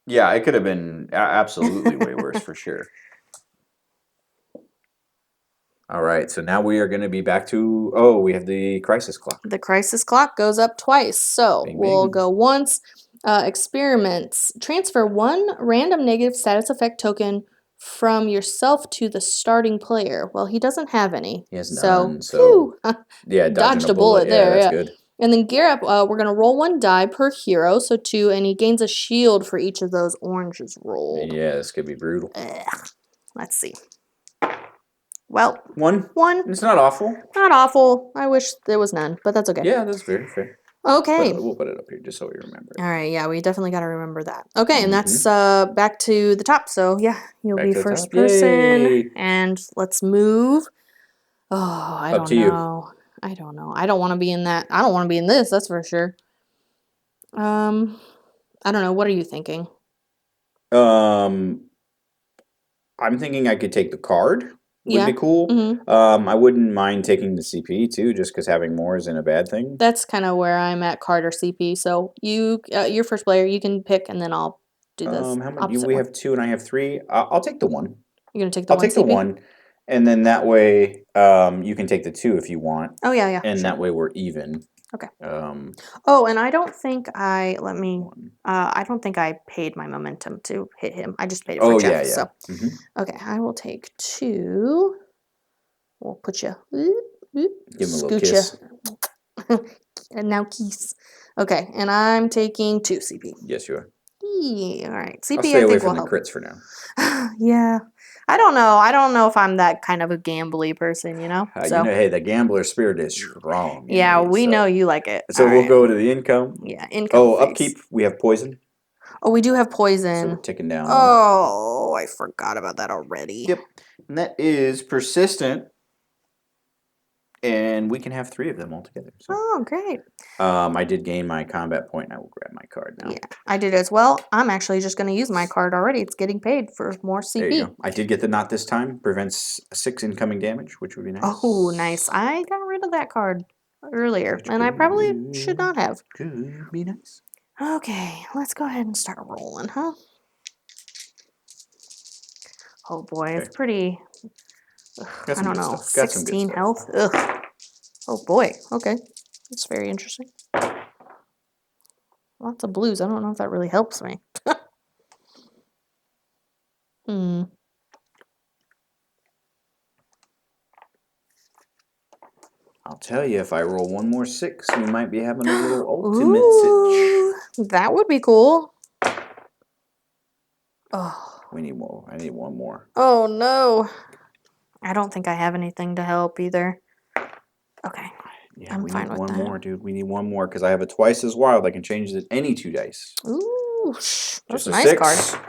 Yeah, it could have been absolutely way worse for sure. All right, so now we are going to be back to we have the crisis clock. The crisis clock goes up twice. So Bing, we'll bing. go once. Experiments. Transfer 1 random negative status effect token from yourself to the starting player. Well, he doesn't have any. He has So, none. So phew, yeah, dodging dodged a a bullet. bullet Yeah, there. that's Yeah. good. And then gear up. We're going to roll 1 die per hero. So 2, and he gains a shield for each of those oranges rolled. Yeah, this could be brutal. Ugh. Let's see. Well, 1. 1. It's not awful. Not awful. I wish there was none, but that's okay. Yeah, that's very fair. Okay. But we'll put it up here just so we remember. All right. Yeah, we definitely got to remember that. Okay, and that's Mm-hmm. back to the top. So yeah, you'll Back be to the first top. person, Yay! and let's move. Oh, I Up don't to you. know. I don't know. I don't want to be in that. I don't want to be in this. That's for sure. I don't know. What are you thinking? I'm thinking I could take the card. Would be Yeah. cool. Mm-hmm. I wouldn't mind taking the CP too, just because having more isn't a bad thing. That's kind of where I'm at, card or CP. So you're first player. You can pick, and then I'll do this How many? opposite We one. have 2, and I have 3. I'll take the 1. You're gonna take the I'll one take the CP? 1, and then that way, you can take the 2 if you want, Oh yeah, and sure. that way we're even. Okay. Um, Oh, and I don't think one. I don't think I paid my momentum to hit him. I just paid it for Oh Jeff. yeah, yeah. So, okay, I will take 2. We'll put you, Give him a little scoot you, kiss. and now keys. Okay, and I'm taking 2 CP. Yes, you are. All right, I'll CP stay I away think will from the help. crits for now. Yeah, I don't know. I don't know if I'm that kind of a gambly person, So Hey, the gambler spirit is strong. In yeah, me, we so. know you like it. So All we'll right. go to the income. Yeah, income Oh, phase. upkeep. We have poison. Oh, we do have So we're poison. ticking down 1. Oh, I forgot about that already. Yep. And that is persistent. And we can have 3 of them all together. So. Oh, great. I did gain my combat point, and I will grab my card now. Yeah, I did as well. I'm actually just going to use my card already. It's getting paid for more CP. There you go. I did get the knot this time. Prevents 6 incoming damage, which would be nice. Oh, nice. I got rid of that card earlier, and I probably should not have. Could be nice. Okay, let's go ahead and start rolling, huh? Oh boy, Okay. it's pretty. Got I some don't good know. stuff. Got some good 16 stuff. health. Ugh. Oh boy. Okay, that's very interesting. Lots of blues. I don't know if that really helps me. Hmm. I'll tell you, if I roll one more 6, we might be having a little ultimate sitch. Ooh, that would be cool. Oh. We need more. I need one more. Oh no. I don't think I have anything to help either. Okay, Yeah, I'm we need fine with one that. more, dude. We need one more because I have a twice as wild. I can change it any 2 dice. Ooh, that's Just a a nice card. 6. Only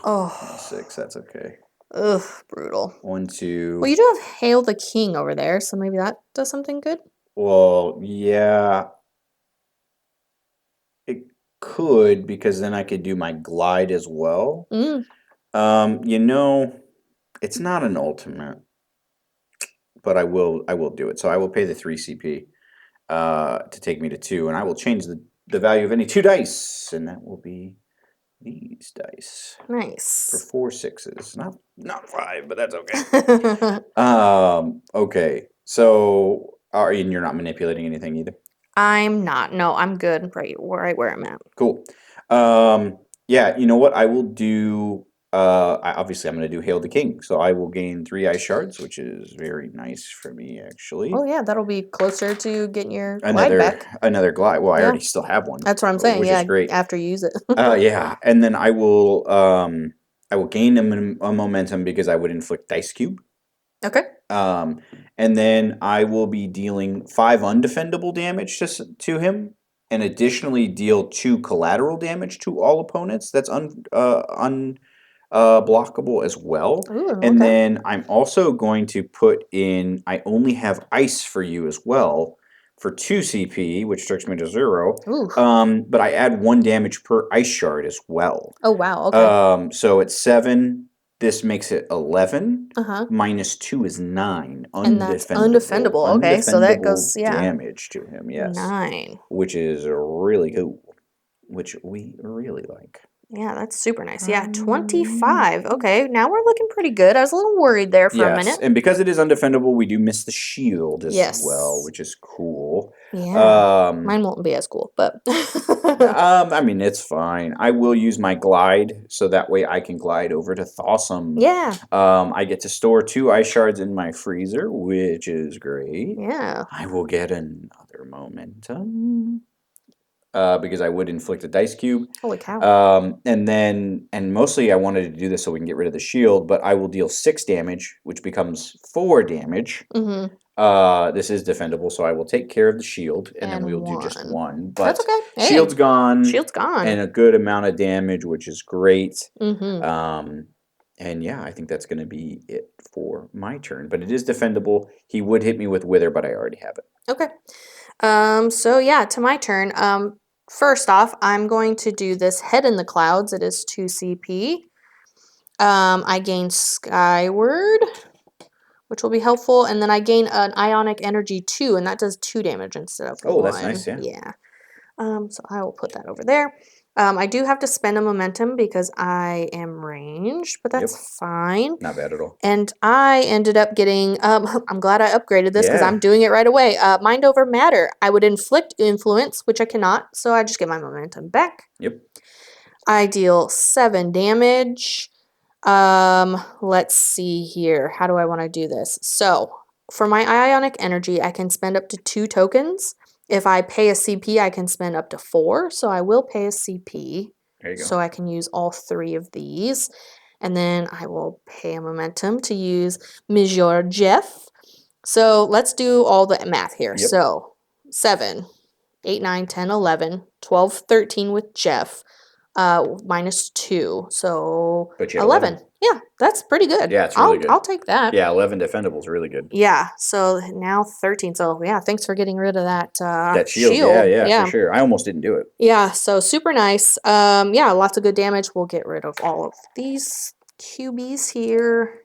Oh, 6. That's okay. ugh, brutal. 1, Well, 2. you do have Hail the King over there, so maybe that does something good. Well, yeah, it could because then I could do my glide as well. Mm. You know, it's not an ultimate, but I will do it. So I will pay the 3 CP to take me to 2, and I will change the value of any 2 dice, and that will be these dice for Nice. 4 6s. Not 5, but that's okay. Okay. So and you're not manipulating anything either. I'm not. No, I'm good right where I'm at. Cool. Yeah, you know what? I will do. Obviously, I'm going to do Hail the King, so I will gain 3 ice shards, which is very nice for me, actually. Oh yeah, that'll be closer to getting your glide Another back. another glide. Well, I Yeah, already still have one, that's what I'm saying. which is Yeah, great. after you use it. Yeah, and then I will gain a momentum because I would inflict dice cube. Okay. Um, and then I will be dealing 5 undefendable damage to him, and additionally deal 2 collateral damage to all opponents. That's blockable as well. Ooh, And okay. then I'm also going to put in. I only have ice for you as well for 2 CP, which takes me to 0. Ooh. But I add 1 damage per ice shard as well. Oh wow. Okay. So it's 7. This makes it 11. Uh-huh. Minus 2 is 9. And that's Undefendable. undefendable. Okay, so that Undefendable goes, yeah, damage to him, yes. 9. Which is really cool. Which we really like. Yeah, that's super nice. Yeah, 25. Okay, now we're looking pretty good. I was a little worried there for a Yes, minute. and because it is undefendable, we do miss the shield as well, Yes. which is cool. Yeah. Um, Mine won't be as cool, but I mean, it's fine. I will use my glide, so that way I can glide over to Thawsome. yeah. I get to store 2 ice shards in my freezer, which is great. Yeah. I will get another momentum because I would inflict a dice cube. Holy cow. And mostly I wanted to do this so we can get rid of the shield, but I will deal 6 damage, which becomes 4 damage. Mm-hmm. This is defendable, so I will take care of the shield, and then And we will do just 1. 1. That's But okay. Hey, shield's gone, shield's and gone. a good amount of damage, which is great. Mm-hmm. And yeah, I think that's going to be it for my turn. But it is defendable. He would hit me with Wither, but I already have it. Okay. So yeah, to my turn. First off, I'm going to do this Head in the Clouds. It is 2 CP. I gain Skyward, which will be helpful, and then I gain an Ionic Energy 2, and that does 2 damage instead of 1. Oh, that's nice, yeah. Yeah. So I will put that over there. I do have to spend a momentum because I am ranged, but Yep. that's fine. Not bad at all. And I ended up getting, I'm glad I upgraded this because I'm Yeah. doing it right away. Mind over matter. I would inflict influence, which I cannot, so I just get my momentum back. Yep. I deal 7 damage. Let's see here. How do I want to do this? So, for my Ionic Energy, I can spend up to 2 tokens. If I pay a CP, I can spend up to 4, so I will pay a CP. There you go. So I can use all 3 of these. And then I will pay a momentum to use Monsieur Jeff. So let's do all the math here. Yep. So 7, 8, 9, 10, 11, 12, 13 with Jeff, minus 2. So But you had 11. 11. Yeah, that's pretty good. Yeah, it's really good. I'll take that. Yeah, 11 defendable is really good. Yeah, so now 13. So yeah, thanks for getting rid of that That shield, yeah, for sure. I almost didn't do it. Yeah, so super nice. Yeah, lots of good damage. We'll get rid of all of these QBs here,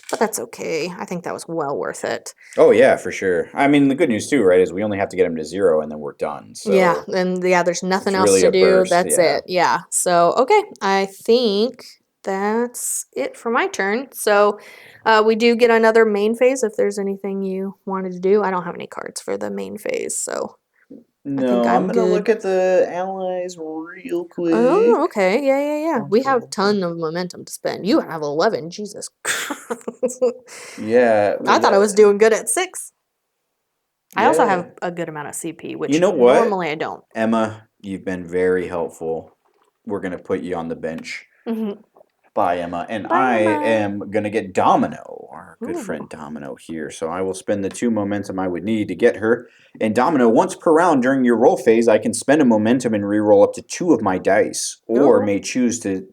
but that's okay. I think that was well worth it. Oh yeah, for sure. I mean, the good news too, right, is we only have to get him to 0 and then we're done. So yeah, and yeah, there's nothing it's else really to a do. burst. That's Yeah. it. Yeah. So okay, I think that's it for my turn. So we do get another main phase if there's anything you wanted to do. I don't have any cards for the main phase, so I think No, I'm I'm gonna good. look at the allies real Oh, quick. okay. Yeah, yeah, yeah. Boom, We boom, have boom, boom. ton of momentum to spend. You have 11. Jesus. Yeah, I thought I was doing good at 6. I also yeah. have a good amount of CP, You which know what, normally I don't. Emma? You've been very helpful. We're gonna put you on the bench. Mhm. Bye, Emma. And Bye, I Emma. am going to get Domino, our good friend Ooh. Domino here. So I will spend the 2 momentum I would need to get her. And Domino, once per round during your roll phase, I can spend a momentum and reroll up to 2 of my dice, or Oh. may choose to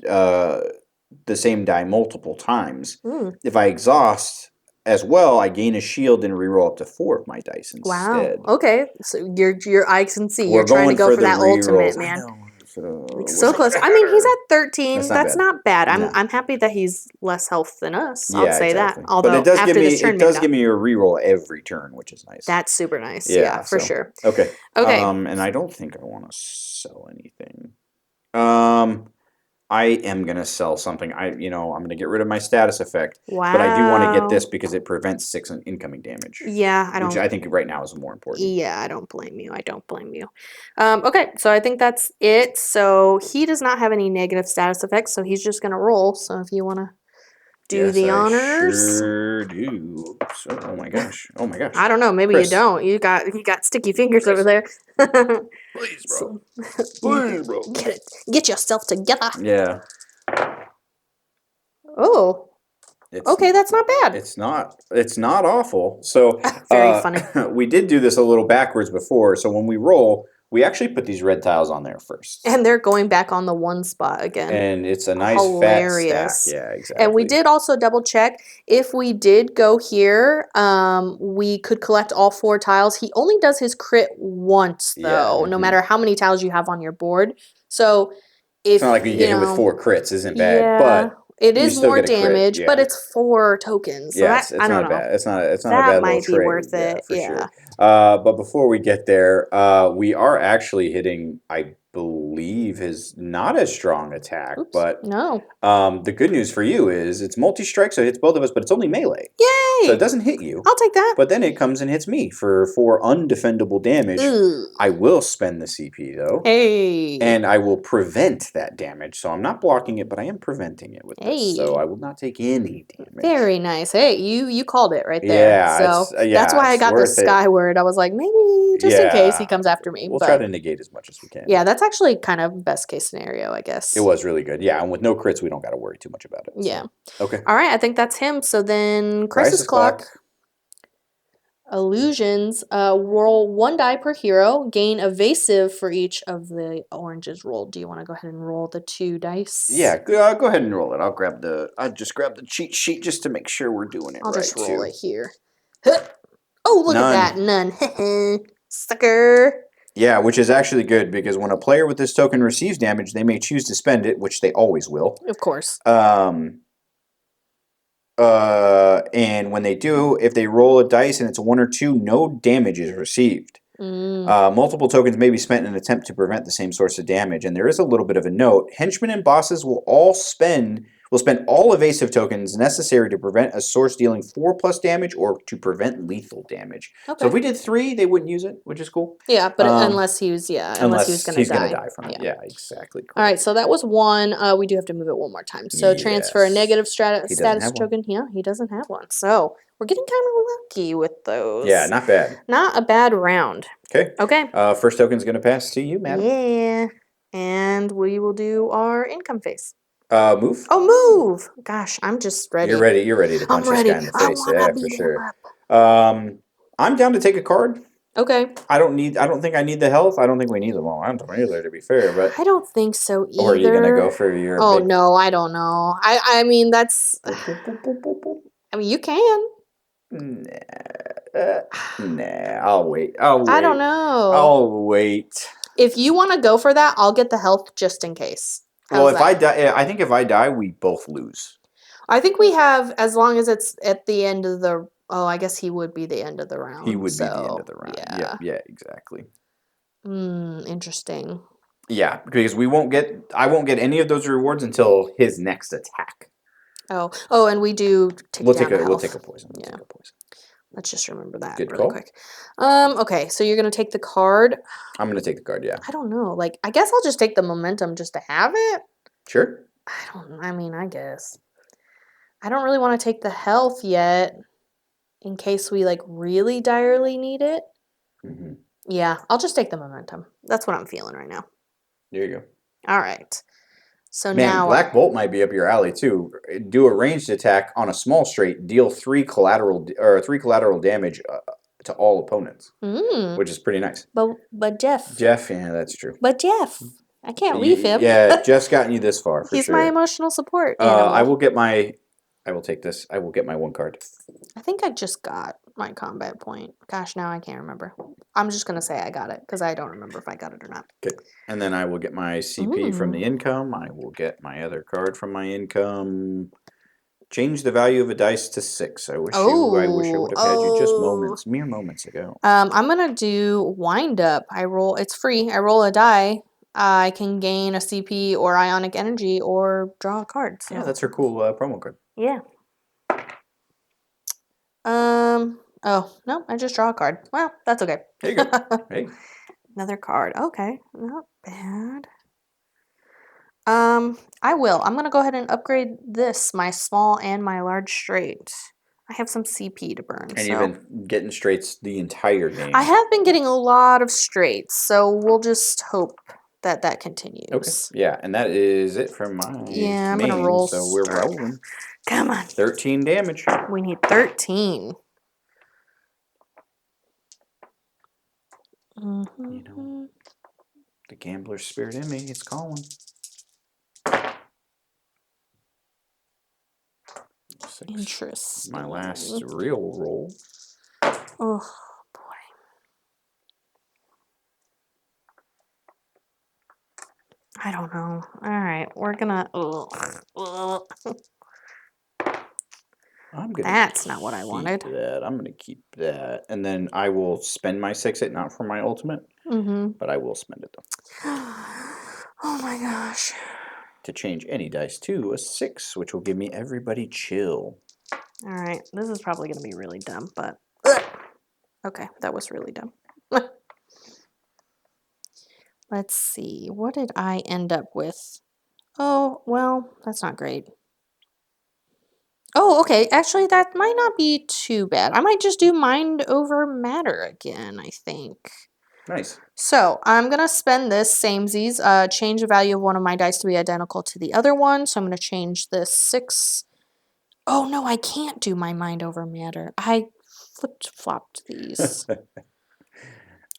the same die multiple times. Mm. If I exhaust as well, I gain a shield and reroll up to 4 of my dice Wow. instead. Okay. So you're I can see you're We're trying to going go for for the that ultimate, rerolls. I man. know. So Like we're so trying close. to I get mean, he's at her. That's 13. not That's bad. not bad. I'm No. I'm happy that he's less health than us. I'll Yeah, say that. exactly. But Although after this turn, it maybe does not. give me a reroll every turn, which is nice. That's super nice. Yeah, Yeah, for so sure. okay. Okay. And I don't think I want to sell anything. Um I am gonna sell something. I'm gonna get rid of my status effect, but I do want to get Wow. this because it prevents 6 incoming damage, Yeah, I which don't. I think right now is more important. Yeah, I don't blame you. I don't blame you. Okay, so I think that's it. So he does not have any negative status effects, so he's just gonna roll. So if you want to do Yes, the I honors, sure do. So, oh my gosh. Oh my gosh. I don't know. Maybe you Chris. don't. You got sticky fingers over Chris. there. Please, bro. So Please, bro. get it. Get yourself together. Yeah. Oh, It's okay, that's not bad. it's not awful. So Very funny. we did do this a little backwards before. So when we roll, we actually put these red tiles on there first, And they're going back on the one spot again. and it's a nice fat stack. Hilarious. Yeah, And we exactly. did also double check if we did go here, we could collect all 4 tiles. He only does his crit once Yeah. though, no matter how many tiles you have on your board. So It's not if, like you get hit with 4 crits isn't bad, yeah, but it you is still more get a crit. damage, but Yeah. it's 4 tokens. So Yeah, that, it's I don't not know. bad. It's not a That bad little might be trade. worth Yeah, it. for Yeah. sure. But before we get there, we are actually hitting, I believe, his not as strong attack. Oops. But No. the good news for you is it's multi-strike, so it hits both of us, but it's only melee, so it Yay! doesn't hit you. I'll take that. But then it comes and hits me for 4 undefendable damage. I Ugh. will spend the CP though, Hey. and I will prevent that damage. So I'm not blocking it, but I am preventing it with this. So I Hey. will not take any damage. Very nice. Hey, you called it right there. Yeah, So that's yeah, why I it's got the worth it. Skyward. I was like, maybe just in case he Yeah, comes after me. we'll try But to negate as much as we can. yeah, that's actually kind of best case scenario, I It guess. was really good. Yeah, and with no crits, we don't got to worry too much about it. Yeah. So okay, All right, I think that's him. So then Chris's crisis clock. clock. Illusions. Roll 1 die per hero. Gain evasive for each of the oranges rolled. Do you want to go ahead and roll the 2 dice? Yeah, go ahead and roll it. I just grab the cheat sheet just to make sure we're doing it I'll right just roll too. it here. Huh. Oh, look at that. None. None. Sucker. Yeah, which is actually good because when a player with this token receives damage, they may choose to spend it, which they always will. Of course. Um, and when they do, if they roll a dice and it's a 1 or 2, no damage is received. Mm. Multiple tokens may be spent in an attempt to prevent the same source of damage, and there is a little bit of a note. Henchmen and bosses will spend all evasive tokens necessary to prevent a source dealing 4+ damage or to prevent lethal damage. So Okay. if we did 3, they wouldn't use it, which is cool. Yeah, but unless he was Unless gonna he's gonna die. die from it. Yeah. Yeah, exactly All right, correct. so that was 1. We do have to move it one more time. So transfer a Yes. negative He doesn't status have one. token. Yeah, he doesn't have one. So we're getting kind of lucky with Yeah, those. not bad. Not a bad round. Okay. Okay. First token's gonna pass to you, madam. Yeah. And we will do our income phase. Move. Oh, move! Gosh, I'm just ready. You're ready to I'm punch this guy ready. in the I face. wanna Yeah, for beat him sure. up. I'm down to take a card. Okay. I don't think I need the health. I don't think we need them all. I don't either, to be fair. But I don't think so or are you gonna go either. for your Oh big? no, I don't know. I mean that's Boop, boop, boop, boop, boop, boop. I mean you can. Nah. I'll wait. I'll I don't wait. know. I'll wait. If you want to go for that, I'll get the health just in case. Well, How's if I that? die, I think if I die, we both lose. I think we have as long as it's at the end of the I guess he would be the end of the He round. would be the end of So, the round. Yep. yeah. Yeah. Exactly. Interesting. Yeah, because I won't get any of those rewards until his next attack. Oh, and we do take down the We'll take health. a poison. We'll Yeah, take a poison. let's just remember that Good really call. quick. Okay, so you're gonna take the card. I'm gonna take the card. Yeah. I don't know. Like, I guess I'll just take the momentum just to have it. Sure. I mean, I guess. I don't really want to take the health yet in case we like really direly need it. Mm-hmm. Yeah, I'll just take the momentum. That's what I'm feeling right now. There you go. All right. So Man, now, Black Bolt might be up your alley too. Do a ranged attack on a small straight. Deal three collateral damage to all opponents, mm, which is pretty nice. but Jeff, Jeff, yeah, that's true. I can't leave him. Yeah, Jeff's gotten you this far for He's my sure. emotional support I animal. will get my. I will take this. I will get my one card. I think I just got my combat point. Gosh, now I can't remember. I'm just gonna say I got it because I don't remember if I got it or not. Okay. And then I will get my CP from the Ooh. income. I will get my other card from my income. Change the value of a dice to 6. I wish I would have had you just mere moments ago. I'm gonna do wind up. I roll. It's free. I roll a die. I can gain a CP or ionic energy or draw a card. So Yeah, that's her cool promo card. yeah. Oh no, I just draw a card. Well, that's okay. There you go. Hey. Another card. Okay, not bad. I will. I'm gonna go ahead and upgrade this, my small and my large straight. I have some CP to burn, And so you've been getting straights the entire game. I have been getting a lot of straights, so we'll just hope that that continues. Okay. Yeah, and that is it for my Yeah, I'm gonna main, roll. so we're rolling. Come on. 13 damage. We need 13. You know, the gambler spirit in me is calling. 6. Interesting. My last real roll. Oh boy. I don't know. All right, we're gonna. I'm gonna. That's not what I wanted. That I'm gonna keep that, and then I will spend my 6-hit, not for my ultimate, but I will spend it though. Oh my gosh. To change any dice to a 6, which will give me everybody chill. All right, this is probably gonna be really dumb, but okay, that was really dumb. Let's see. What did I end up with? Oh, well, that's not great. Oh, okay. Actually, that might not be too bad. I might just do mind over matter again, I think. Nice. So I'm going to spend this samesies, change the value of one of my dice to be identical to the other one. So I'm going to change this 6. Oh, no, I can't do my mind over matter. I flipped-flopped these.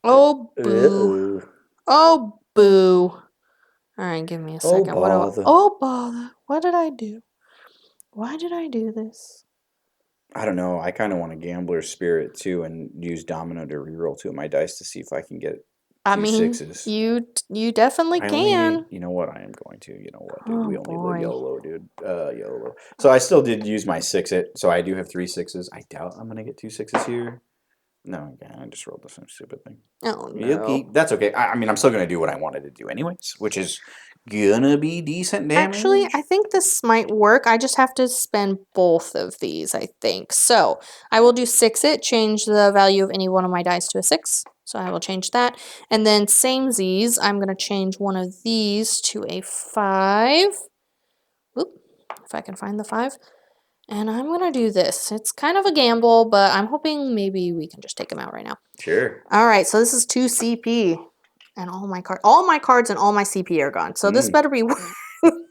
Oh, boo. Oh, boo. All right, give me a second. Oh, bother. What did I do? Why did I do this? I don't know. I kind of want a gambler spirit too, and use Domino to reroll 2 of my dice to see if I can get 2 6s. You definitely can. You know what? I am going to. You know what, dude? Oh We only live boy. YOLO, dude. YOLO. So I still did use my 6-hit. So I do have 3 6s. I doubt I'm gonna get 2 6s here. No, I just rolled the same stupid thing. Oh no. Okay, that's okay. I mean, I'm still gonna do what I wanted to do anyways, which is gonna be decent damage. Actually, I think this might work. I just have to spend both of these, I think. So I will do 6-it, change the value of any one of my dice to a 6. So I will change that. And then samesies, I'm going to change one of these to a 5. Oop, if I can find the 5. And I'm going to do this. It's kind of a gamble, but I'm hoping maybe we can just take them out right now. Sure. All right, so this is 2 CP. And all my cards and all my CP are gone. So this better be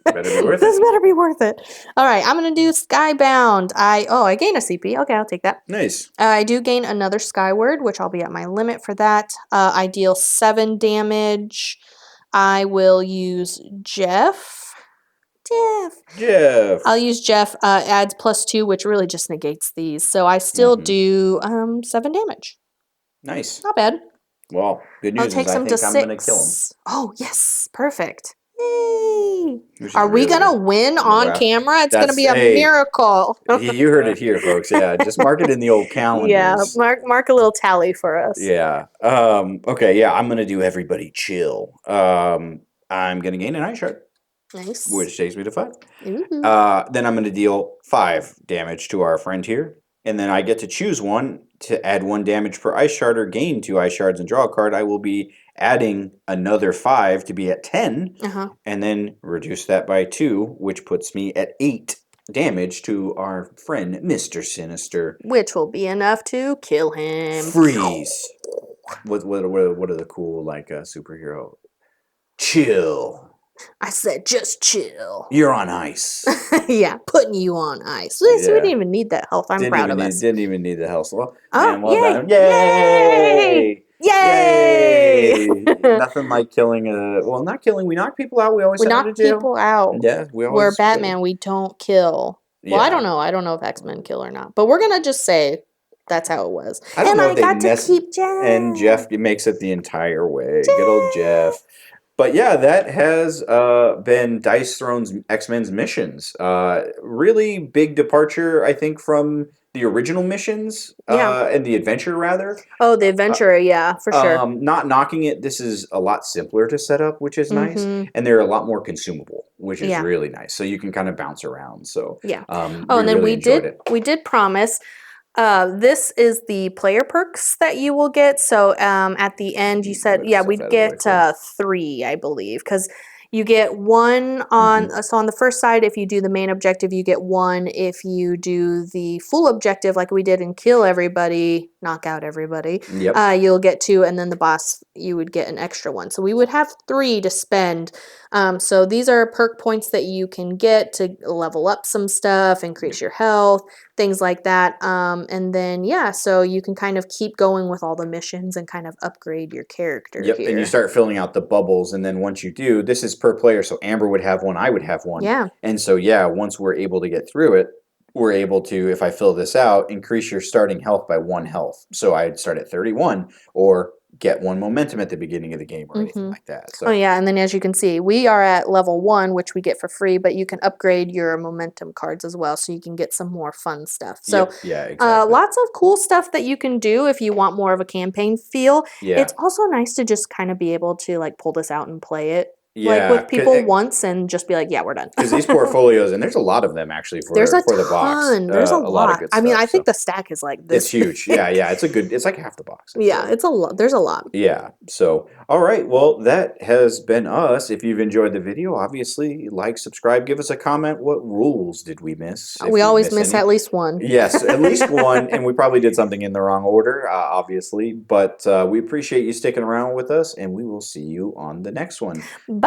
Better be worth this it. better be worth it. All right, I'm gonna do Skybound. I gain a CP. Okay, I'll take that. Nice. I do gain another Skyward, which I'll be at my limit for that. I deal 7 damage. I will use Jeff. I'll use Jeff. Adds +2, which really just negates these. So I still do 7 damage. Nice. Not bad. Well, good news I'll take is I some think to I'm 6. gonna kill him. Oh yes, perfect. Yay! which is Are we really gonna win on well. camera? It's gonna That's be a hey, miracle. you heard it here, folks. Yeah, just mark it in the old Yeah, calendars. mark a little tally for us. Yeah. Okay. Yeah, I'm gonna do everybody chill. I'm gonna gain an ice shard, Nice. which takes me to 5. Ooh. Then I'm going to deal 5 damage to our friend here. And then I get to choose one to add 1 damage per ice shard or gain 2 ice shards and draw a card. I will be adding another 5 to be at 10, Uh-huh. and then reduce that by 2, which puts me at 8 damage to our friend, Mr. Sinister. Which will be enough to kill him. Freeze. What are the cool, like, superhero? Chill. I said just chill. You're on ice. Yeah, putting you on ice. So we didn't Yeah. even need that health. I'm proud of us. Didn't even need the health. Well, Oh, man, well yay! done. Yay! Yay! Yay! Yay! Nothing like killing not killing. We knock people out. We always We send them to knock jail. people out. Yeah, we We're always kill. Batman. We don't kill. Well, I Yeah. don't know. I don't know if X-Men kill or not. But we're gonna just say that's how it was. I don't And know I if they got to keep Jeff. and Jeff makes it the entire way. Good old Jeff. But yeah, that has been Dice Throne's X-Men's missions. Really big departure, I think, from the original missions Yeah. and the adventure, rather. Oh, the adventurer. Yeah, for sure. Not knocking it. This is a lot simpler to set up, which is nice. Mm-hmm. And they're a lot more consumable, which is Yeah. really nice. So you can kind of bounce around. So Yeah. we And then really enjoyed it. we did promise. This is the player perks that you will get. So at the end, you said, Move yeah, stuff we'd out of the way get for you. 3, I believe, because you get 1 on. So on the first side, if you do the main objective, you get 1. If you do the full objective, like we did and kill everybody, knock out everybody, Yep. you'll get 2, and then the boss, you would get an extra 1. So we would have 3 to spend. So these are perk points that you can get to level up some stuff, increase your health, things like that. And then, yeah, so you can kind of keep going with all the missions and kind of upgrade your character Yep. here. And you start filling out the bubbles. And then once you do, this is per player. So Amber would have 1, I would have 1. Yeah. And so, yeah, once we're able to get through it, we're able to, if I fill this out, increase your starting health by 1 health. So I'd start at 31 or get 1 momentum at the beginning of the game or anything like that. So Oh, yeah. And then as you can see, we are at level 1, which we get for free, but you can upgrade your momentum cards as well. So you can get some more fun stuff. So yep, yeah, exactly. lots of cool stuff that you can do if you want more of a campaign feel. Yeah. It's also nice to just kind of be able to like pull this out and play it. Yeah, like with people once and just be like, yeah, we're done. Because these portfolios, and there's a lot of them actually for There's a the box. ton. There's a lot of lot. good I mean, stuff. I think the stack is like this. It's huge. Yeah, yeah. It's like half the box. Yeah, So, it's a lot. There's a lot. yeah. So, all right. Well, that has been us. If you've enjoyed the video, obviously like, subscribe, give us a comment. What rules did we miss? If We always missed miss any? at least one. Yes, at least one, and we probably did something in the wrong order, obviously. But we appreciate you sticking around with us, and we will see you on the next one. Bye.